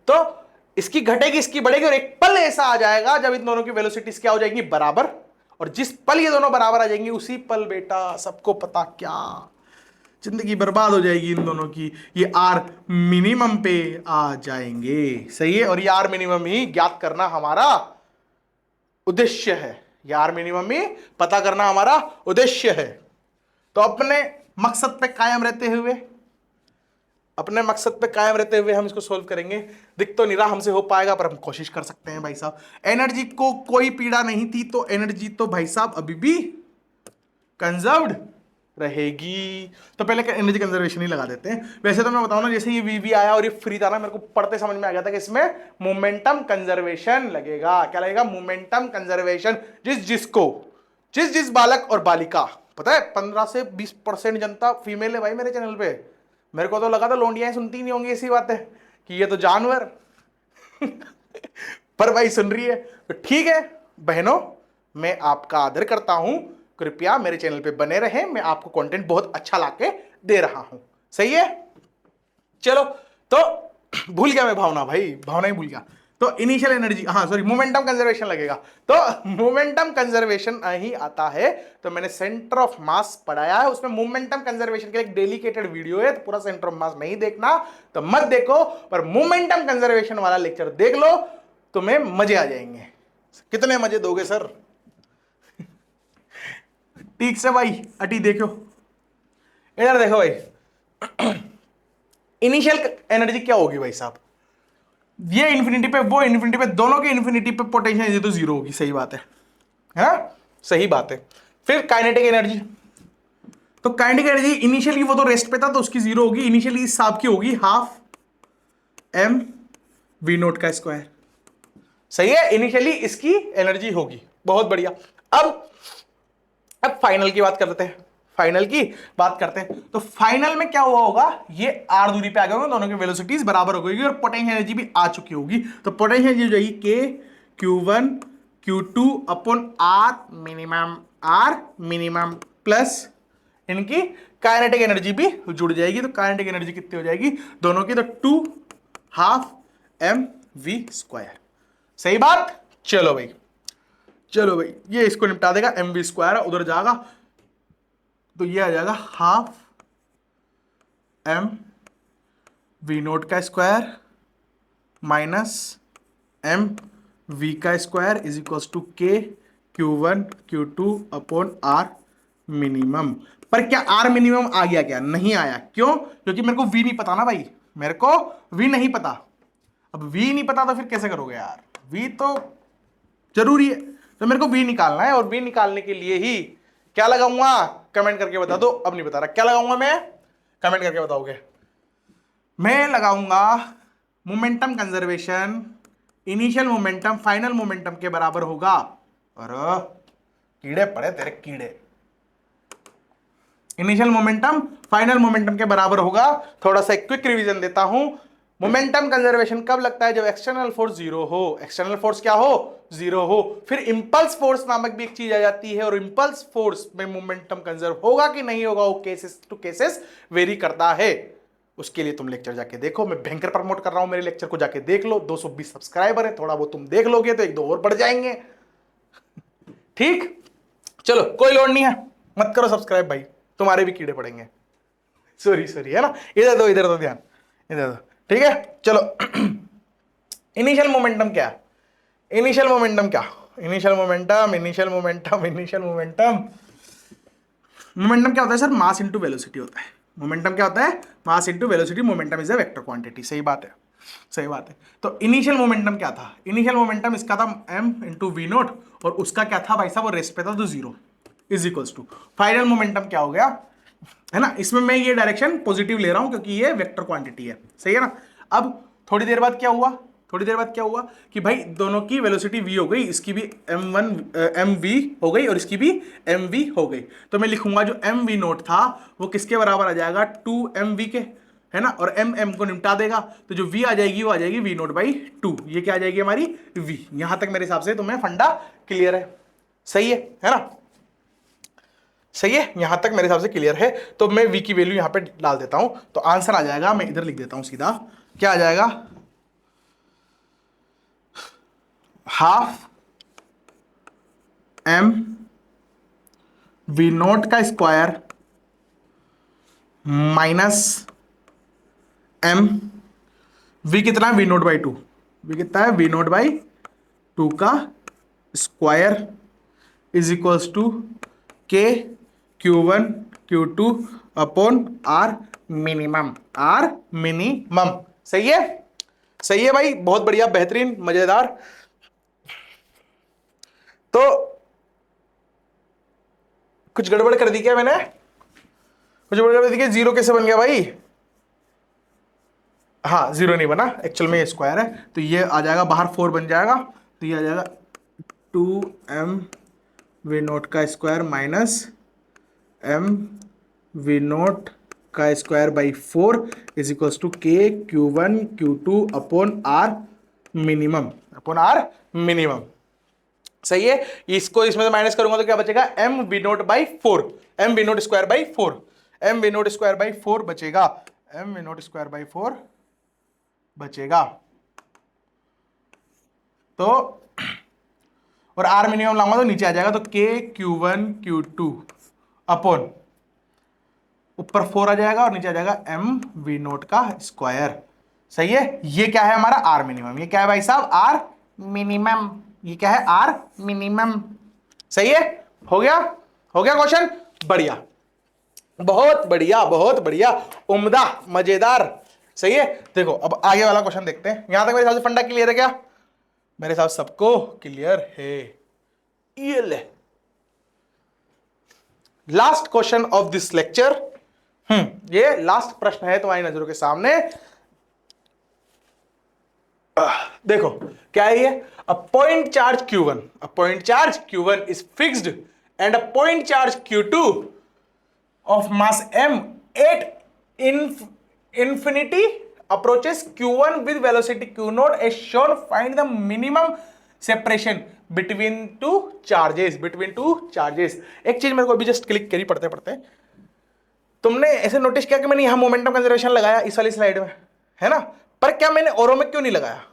तो इसकी घटेगी, इसकी बढ़ेगी, और एक पल ऐसा आ जाएगा जब इन दोनों की वेलोसिटीज क्या हो जाएंगी, बराबर, और जिस पल ये दोनों बराबर आ जाएंगी उसी पल बेटा सबको पता क्या, जिंदगी बर्बाद हो जाएगी इन दोनों की, ये आर मिनिमम पे आ जाएंगे, सही है। और ये आर मिनिमम ही ज्ञात करना हमारा उद्देश्य है, ये आर मिनिमम ही पता करना हमारा उद्देश्य है। तो अपने मकसद पे कायम रहते हुए, अपने मकसद पे कायम रहते हुए हम इसको सोल्व करेंगे। दिख तो नहीं रहा हमसे हो पाएगा, पर हम कोशिश कर सकते हैं भाई साहब। एनर्जी को कोई पीड़ा नहीं थी, तो एनर्जी तो भाई साहब अभी भी कंजर्व्ड रहेगी। तो पहले एनर्जी कंजर्वेशन ही लगा देते हैं। वैसे तो मैं बताऊं ना, जैसे ये वी आया और ये फ्री था ना, मेरे को पढ़ते समझ में आ गया था कि इसमें मोमेंटम कंजर्वेशन लगेगा। क्या लगेगा, मोमेंटम कंजर्वेशन। जिस जिस बालक और बालिका, पता है 15 से 20% जनता फीमेल है भाई मेरे चैनल पे। मेरे को तो लगा था लोंडियां सुनती नहीं होंगी ऐसी बातें कि ये तो जानवर पर भाई सुन रही है, तो ठीक है बहनों, मैं आपका आदर करता हूं, कृपया मेरे चैनल पे बने रहें, मैं आपको कंटेंट बहुत अच्छा लाके दे रहा हूं, सही है। चलो, तो भूल गया मैं भावना, भाई भावना ही भूल गया। तो इनिशियल एनर्जी, हाँ सॉरी, मोमेंटम कंजर्वेशन लगेगा। तो मोमेंटम कंजर्वेशन ही आता है, तो मैंने सेंटर ऑफ मास पढ़ाया है, उसमें मोमेंटम कंजर्वेशन के लिए एक डेडिकेटेड वीडियो है, तो पूरा सेंटर ऑफ मास नहीं देखना तो मत देखो, पर मोमेंटम कंजर्वेशन वाला लेक्चर देख लो, तुम्हें मजे आ जाएंगे। कितने मजे दोगे सर? ठीक से भाई, अटी देखो, इधर देखो भाई। इनिशियल एनर्जी क्या होगी भाई साहब, ये इन्फिनिटी पे वो इन्फिनिटी पे, दोनों के इन्फिनिटी पे पोटेंशियल ये तो 0 होगी, सही बात है ना, सही बात है। फिर काइनेटिक एनर्जी, तो काइनेटिक एनर्जी इनिशियली वो तो रेस्ट पे था तो उसकी 0 होगी, इनिशियली इस हिसाब की होगी हाफ m v0 का स्क्वायर, सही है, इनिशियली इसकी एनर्जी होगी। बहुत बढ़िया। अब फाइनल की बात करते हैं, फाइनल की बात करते हैं। तो फाइनल में क्या हुआ होगा, ये r दूरी पे आ गए होंगे, दोनों की वेलोसिटीज बराबर हो गई और पोटेंशियल एनर्जी भी आ चुकी होगी। तो पोटेंशियल एनर्जी हो जाएगी k q1 q2 upon r minimum plus इनकी काइनेटिक एनर्जी भी जुड़ जाएगी। तो काइनेटिक एनर्जी कितनी हो जाएगी दोनों की, तो 2 mv², सही बात। चलो भाई, चलो भाई, ये इसको निपटा देगा, mv² उधर जाएगा तो ये आ जाएगा हाफ m v0 का स्क्वायर माइनस m v का square is equals to k q1 q2 upon r minimum. पर क्या r मिनिमम आ गया? क्या नहीं आया? क्यों? क्योंकि मेरे को v नहीं पता ना भाई, मेरे को v नहीं पता। अब v नहीं पता तो फिर कैसे करोगे यार, v तो जरूरी है, तो मेरे को v निकालना है, और v निकालने के लिए ही क्या लगाऊंगा, कमेंट करके बता दो। अब नहीं बता रहा क्या लगाऊंगा मैं, कमेंट करके बताओगे। मैं लगाऊंगा momentum conservation, initial momentum final momentum के बराबर होगा। और कीड़े पड़े तेरे कीड़े, इनिशियल मोमेंटम फाइनल मोमेंटम के बराबर होगा। थोड़ा सा क्विक रिवीजन देता हूं। मोमेंटम कंजर्वेशन कब लगता है? जब एक्सटर्नल फोर्स जीरो हो। एक्सटर्नल फोर्स क्या हो? जीरो हो। फिर इंपल्स फोर्स नामक भी एक चीज आ जाती है, और इंपल्स फोर्स में मोमेंटम कंजर्व होगा कि नहीं होगा, वो केसेस टू केसेस वेरी करता है। उसके लिए तुम लेक्चर जाके देखो, मैं भयंकर प्रमोट कर रहा हूं, मेरे लेक्चर को जाके देख लो। 220 सब्सक्राइबर है, थोड़ा वो तुम देख लोगे तो एक दो और बढ़ जाएंगे। ठीक, चलो कोई लोड नहीं है, मत करो सब्सक्राइब भाई, तुम्हारे भी कीड़े पड़ेंगे। सॉरी सॉरी, है ना। इधर दो ध्यान, इधर दो। ठीक है, चलो। इनिशियल मोमेंटम क्या? इनिशियल मोमेंटम क्या? Initial momentum, initial momentum, initial momentum. Momentum क्या होता है सर? मास इंटू वेलोसिटी होता है। मोमेंटम क्या होता है? Mass into velocity. Momentum is a vector quantity. सही बात है, सही बात है। तो इनिशियल मोमेंटम क्या था? इनिशियल मोमेंटम इसका था m इंटू वी नोट, और उसका क्या था भाई साहब? वो रेस्ट पे था, तो zero is equals to. Final momentum क्या हो गया, है ना। इसमें मैं ये डायरेक्शन पॉजिटिव ले रहा हूं क्योंकि ये वेक्टर क्वांटिटी है, सही है ना। अब थोड़ी देर बाद क्या हुआ? थोड़ी देर बाद क्या हुआ कि भाई दोनों की वेलोसिटी v हो गई, इसकी भी mv हो गई और इसकी भी mv हो गई। तो मैं लिखूंगा जो mv नोट था वो किसके बराबर आ जाएगा? 2mv के, है ना। और m को निपटा देगा, तो जो v आ जाएगी वो आ जाएगी v नोट बाई 2। ये क्या आ जाएगी हमारी? v। यहां तक मेरे हिसाब से तुम्हें फंडा क्लियर है? सही है ना। सही है, यहां तक मेरे हिसाब से क्लियर है। तो मैं v की वैल्यू यहां पे डाल देता हूं, तो आंसर आ जाएगा, मैं इधर लिख देता हूं सीधा, क्या आ जाएगा? हाफ m v नोट का स्क्वायर माइनस m, v कितना है? v note by 2। v कितना है? v नोट बाई 2 का square is equals to k q1 q2 upon r minimum, r minimum. सही है, सही है भाई, बहुत बढ़िया, बेहतरीन, मजेदार। तो कुछ गड़बड़ कर दी क्या मैंने? कुछ गड़बड़ कर दी क्या? जीरो कैसे बन गया भाई? हाँ, जीरो नहीं बना, एक्चुअल में ये स्क्वायर है, तो ये आ जाएगा बाहर, 4 बन जाएगा, तो ये आ जाएगा 2m वी नोट का square minus m v naught का square by 4 is equals to k q1 q2 upon r minimum, upon r minimum. सही है, इसको इसमें से माइनस करूंगा तो क्या बचेगा? m v naught by 4, m v naught square by 4, m v naught square by 4 बचेगा, m v naught square by 4 बचेगा। तो और r मिनिमम लाऊंगा तो नीचे आ जाएगा, तो k q1 q2 अपॉन ऊपर 4 आ जाएगा और नीचे आ जाएगा m वी नोट का स्क्वायर। सही है, ये क्या है हमारा? r minimum. ये क्या है भाई साहब? r minimum. ये क्या है? r minimum. सही है, हो गया, हो गया क्वेश्चन। बढ़िया, बहुत बढ़िया, बहुत बढ़िया, उम्दा, मजेदार। सही है, देखो अब आगे वाला क्वेश्चन देखते हैं। यहां तक मेरे हिसाब से फंडा क्लियर है क्या? मेरे हिसाब से सबको क्लियर है। ये ले last question of this lecture. ये लास्ट प्रश्न है तुम्हारी नजरों के सामने। देखो क्या है ये? अ point charge q1, a point charge q1 is fixed and a point charge q2 of mass m at infinity approaches q1 with velocity q naught as shown. Find the minimum separation between two charges, between two charges। एक चीज मेरे को अभी just click करी पढ़ते पढ़ते, तुमने ऐसे नोटिस किया कि मैंने यहां मोमेंटम कंजर्वेशन लगाया इस वाली स्लाइड में, है ना, पर क्या मैंने औरों में क्यों नहीं लगाया?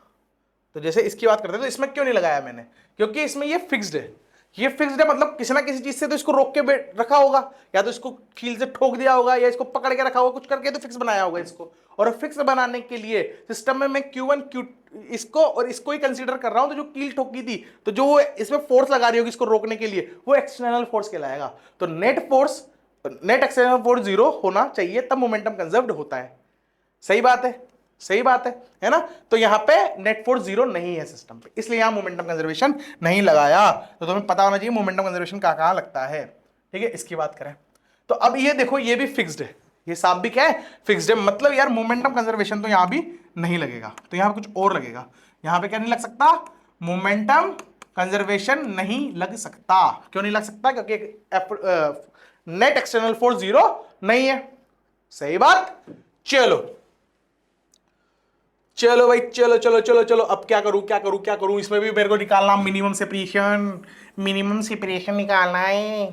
तो जैसे इसकी बात करते हैं तो इसमें क्यों नहीं लगाया मैंने? क्योंकि इसमें ये फिक्स्ड है। ये फिक्स्ड है मतलब किसी ना किसी चीज से तो इसको रोक के रखा होगा, या तो इसको कील से ठोक दिया होगा, या इसको पकड़ के रखा होगा, कुछ करके तो फिक्स बनाया होगा इसको। और फिक्स बनाने के लिए सिस्टम में मैं Q1 Q इसको और इसको ही कंसीडर कर रहा हूं, तो जो कील ठोकी थी, तो जो इसमें फोर्स लगा रही होगी इसको रोकने के लिए, वो एक्सटर्नल फोर्स कहलाएगा। तो net force, net external force 0 होना चाहिए, तब मोमेंटम कंजर्व्ड होता है। सही बात है, सही बात है ना। तो यहां पे नेट फोर्स 0 नहीं है सिस्टम पे, इसलिए यहां मोमेंटम कंजर्वेशन नहीं लगाया। तो तुम्हें पता होना चाहिए मोमेंटम कंजर्वेशन कहां लगता है। ठीक है, इसकी बात करें तो अब ये देखो, ये भी फिक्स्ड है, ये साफ भी क्या है? फिक्स्ड है। मतलब यार मोमेंटम कंजर्वेशन तो यहां भी नहीं लगेगा, तो यहां पे कुछ और लगेगा। यहां पे क्या नहीं लग सकता? मोमेंटम कंजर्वेशन नहीं लग सकता। क्यों नहीं लग सकता? क्योंकि नेट एक्सटर्नल फोर्स 0 नहीं है। सही बात। चलो चलो भाई, चलो चलो चलो चलो, अब क्या करूं क्या करूं क्या करूं, इसमें भी मेरे को निकालना मिनिमम सेपरेशन, मिनिमम सेपरेशन निकालना है।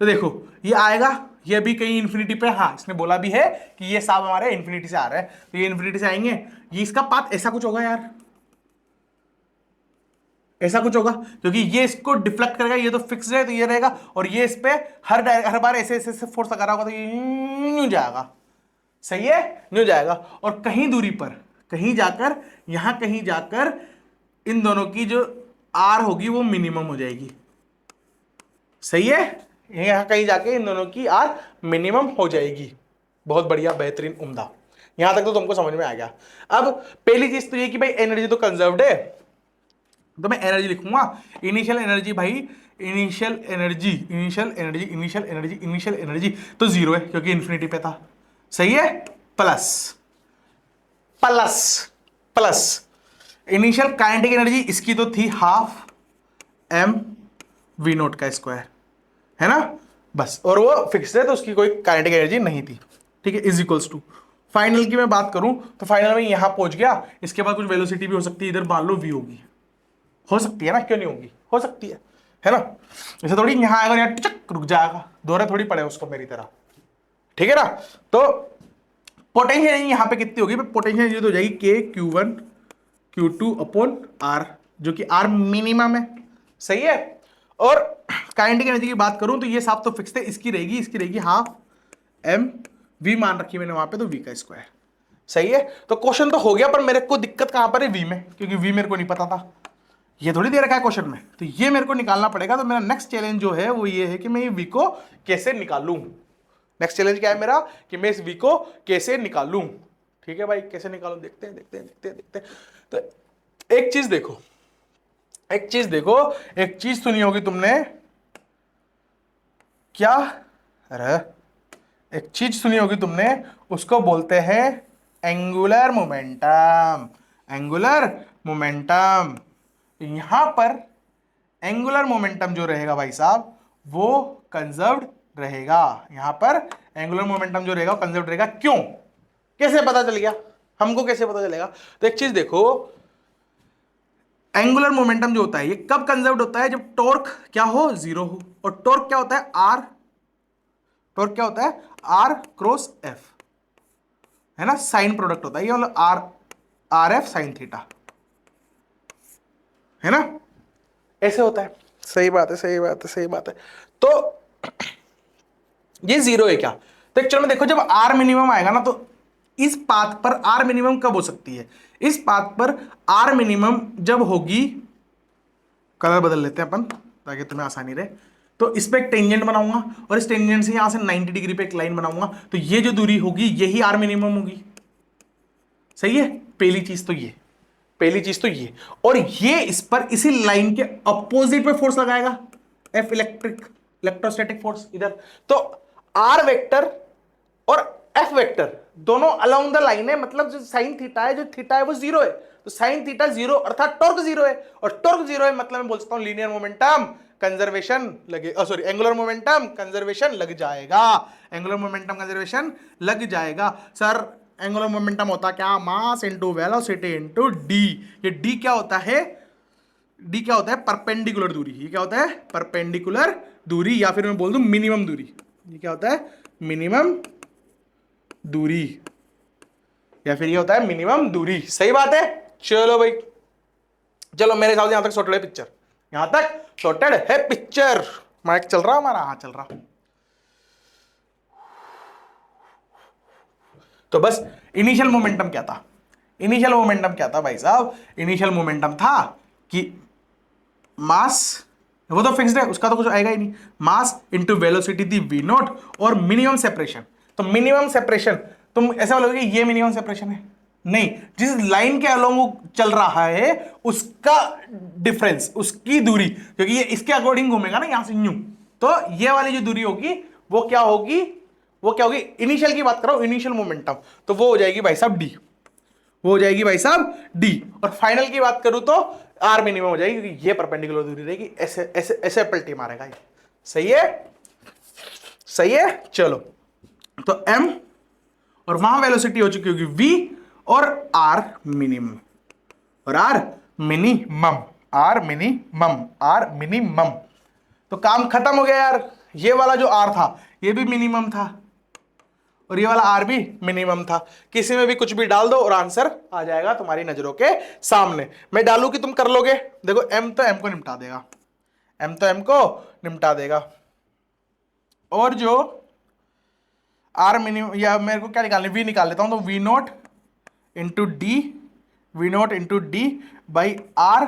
तो देखो ये आएगा, ये भी कहीं इन्फिनिटी पे, हाँ इसने बोला भी है कि ये सब हमारे इन्फिनिटी से आ रहा है, तो ये इन्फिनिटी से आएंगे। ये इसका पाथ ऐसा कुछ होगा यार, ऐसा कुछ होगा, क्योंकि ये इसको डिफ्लेक्ट करेगा, ये तो फिक्स है तो ये रहेगा, और ये इस पे हर बार ऐसे ऐसे फोर्स लगा रहा होगा तो ये न्यू जाएगा। सही है, न्यू जाएगा। और कहीं दूरी पर, कहीं जाकर, यहां कहीं जाकर इन दोनों की जो आर होगी वो मिनिमम हो जाएगी। सही है, यहां कहीं जाके इन दोनों की आर मिनिमम हो जाएगी। बहुत बढ़िया, बेहतरीन, उम्दा। यहां तक तो तुमको समझ में आ गया। अब पहली चीज तो ये कि भाई एनर्जी तो कंजर्व्ड है, तो मैं एनर्जी लिखूंगा। इनिशियल एनर्जी भाई, initial energy, initial energy, initial energy, initial energy तो 0 है क्योंकि इन्फिनिटी पे था। सही है, plus plus plus initial kinetic energy इसकी तो थी हाफ mv0 का स्क्वायर, है ना, बस, और वो फिक्स है तो उसकी कोई काइनेटिक एनर्जी नहीं थी। ठीक है, इज इक्वल्स टू फाइनल की मैं बात करूं तो फाइनल में यहां पहुंच गया। इसके बाद कुछ वेलोसिटी भी हो सकती है, इधर मान लो v होगी, हो सकती है ना, क्यों नहीं होगी, हो सकती है ना। ऐसे थोड़ी यहां आएगा यार टचक रुक जाएगा, दोहरे थोड़ी पड़े उसको मेरी तरह। ठीक है ना। तो पोटेंशियल यहां पे कितनी होगी, पोटेंशियल एनर्जी तो हो जाएगी k q1 q2 upon r, जो कि r मिनिमम है। सही है। और काइनेटिक एनर्जी की बात करूं तो ये साफ तो फिक्स है, इसकी रहेगी हाफ m v मान रखी मैंने वहां पे, तो v का स्क्वायर। सही है। तो क्वेश्चन तो हो गया, पर मेरे को दिक्कत कहां पर है, v में, क्योंकि v मेरे को नहीं पता था, ये थोड़ी दे रखा है क्वेश्चन में, तो ये मेरे को निकालना पड़ेगा। तो मेरा नेक्स्ट चैलेंज जो है वो ये है कि मैं ये v को कैसे निकालूं। नेक्स्ट चैलेंज क्या है मेरा, कि मैं इस v को कैसे निकालूं। ठीक है भाई, कैसे निकालूं, देखते हैं। तो एक चीज देखो, एक चीज सुनी होगी तुमने, क्या, अरे एक चीज सुनी होगी तुमने, उसको बोलते हैं एंगुलर मोमेंटम। एंगुलर मोमेंटम, यहां पर एंगुलर मोमेंटम जो रहेगा भाई साहब वो कंजर्व्ड रहेगा। यहां पर एंगुलर मोमेंटम जो रहेगा वो कंजर्व्ड रहेगा। क्यों, कैसे पता चल गया हमको, कैसे पता चलेगा। तो एक चीज देखो, एंगुलर मोमेंटम जो होता है ये कब कंजर्व्ड होता है, जब टॉर्क क्या हो, 0 हो। और टॉर्क क्या होता है, आर, टॉर्क क्या होता है, आर क्रॉस एफ, है ना, साइन प्रोडक्ट होता है ये, मतलब आर एफ साइन थीटा, है ना, ऐसे होता है। सही बात है। तो ये 0 है क्या, तो एक्चुअल में देखो जब आर मिनिमम आएगा ना, तो इस पाथ पर आर मिनिमम कब हो सकती है, इस पाथ पर आर मिनिमम जब होगी, कलर बदल लेते हैं अपन ताकि तुम्हें आसानी रहे। तो इस पे एक टेंजेंट बनाऊंगा और इस टेंजेंट से यहां से 90 डिग्री पे एक लाइन बनाऊंगा, तो ये जो दूरी होगी यही आर मिनिमम होगी। सही है, पहली चीज तो ये, और ये इस पर इसी लाइन के अपोजिट पे फोर्स लगाएगा, एफ इलेक्ट्रोस्टैटिक फोर्स इधर। तो आर वेक्टर और एफ वेक्टर दोनों अलोंग द लाइन है, मतलब जो साइन थीटा है, वो 0 है, तो साइन थीटा 0 अर्थात टॉर्क 0 है, और टॉर्क 0 है मतलब मैं बोल सकता हूं लीनियर मोमेंटम कंजर्वेशन लगे, सॉरी एंगुलर मोमेंटम कंजर्वेशन लग जाएगा। एंगुलर मोमेंटम कंजर्वेशन लग जाएगा। सर एंगुलर मोमेंटम होता क्या, mass into velocity into D. ये डी क्या होता है, परपेंडिकुलर दूरी। ये क्या होता है, परपेंडिकुलर दूरी, या फिर मैं बोल दूं मिनिमम दूरी। ये क्या होता है, मिनिमम दूरी, या फिर ये होता है मिनिमम दूरी। सही बात है। चलो भाई, चलो मेरे हिसाब से यहां तक सॉर्टेड है पिक्चर, यहां तक सॉर्टेड है पिक्चर। माइक चल रहा हमारा, हाँ चल रहा। तो बस इनिशियल मोमेंटम क्या था, भाई साहब, इनिशियल मोमेंटम था कि मास, वो तो फिक्स्ड है, उसका तो कुछ आएगा ही नहीं, मास इनटू वेलोसिटी थी v0 और मिनिमम सेपरेशन। तो मिनिमम सेपरेशन तुम ऐसा बोलोगे ये मिनिमम सेपरेशन है, नहीं, जिस लाइन के अलोंग चल रहा है उसका डिफरेंस, उसकी दूरी, क्योंकि ये इसके अकॉर्डिंग घूमेगा ना यहां से यूं, तो ये वाली जो दूरी होगी वो क्या होगी, इनिशियल की बात कर रहा हूं, इनिशियल मोमेंटम, तो वो हो जाएगी भाई साहब डी। और फाइनल की बात करूं तो आर मिनिमम हो जाएगी, क्योंकि ये परपेंडिकुलर दूरी रहेगी, ऐसे पलटी मारेगा ये। सही है, सही है, चलो तो m और वहां वेलोसिटी हो चुकी होगी v और r मिनिमम, और r minimum, r minimum, r minimum. तो काम खत्म हो गया यार। ये वाला जो r था ये भी मिनिमम था और ये वाला r भी मिनिमम था। किसी में भी कुछ भी डाल दो और आंसर आ जाएगा तुम्हारी नजरों के सामने। मैं डालू कि तुम कर लोगे? देखो m तो m को निपटा देगा, m तो m को निपटा देगा, और जो r मिनिमम, या मेरे को क्या निकालना, v निकाल लेता हूं, तो v not into D, V not into D by R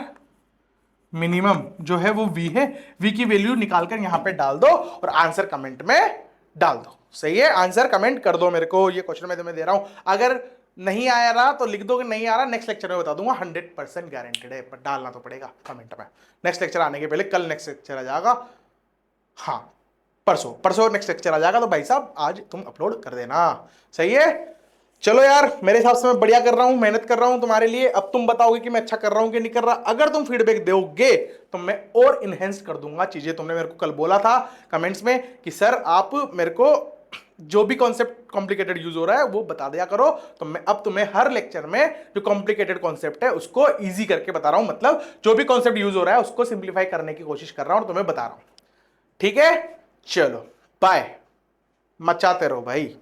minimum जो है वो v है। v की वैल्यू निकालकर यहां पे डाल दो और आंसर कमेंट में डाल दो। सही है, आंसर कमेंट कर दो मेरे को। ये क्वेश्चन मैं तुम्हें दे रहा हूं, अगर नहीं आया रहा तो लिख दो कि नहीं आ रहा, नेक्स्ट लेक्चर में बता दूंगा, 100% गारंटेड है, पर डालना तो पड़ेगा कमेंट में। नेक्स्ट लेक्चर आने के पहले, कल नेक्स्ट लेक्चर आ जाएगा, हाँ परसों, परसों नेक्स्ट लेक्चर आ जाएगा, तो भाई साहब आज तुम अपलोड कर देना। सही है, चलो यार, मेरे हिसाब से मैं बढ़िया कर रहा हूं, मेहनत कर रहा हूं तुम्हारे लिए। अब तुम बताओगे कि मैं अच्छा कर रहा हूं कि नहीं कर रहा। अगर तुम फीडबैक दोगे तो मैं और इनहेंस कर दूंगा चीजें। तुमने मेरे को कल बोला था कमेंट्स में कि सर आप मेरे को जो भी कॉन्सेप्ट कॉम्प्लिकेटेड यूज हो रहा है वो बता दिया करो, तो मैं अब तुम्हें हर लेक्चर में जो कॉम्प्लिकेटेड कॉन्सेप्ट है उसको ईजी करके बता रहा हूं। मतलब जो भी कॉन्सेप्ट यूज हो रहा है उसको सिंप्लीफाई करने की कोशिश कर रहा हूं और तुम्हें बता रहा हूं। ठीक है, चलो बाय, मचाते रहो भाई।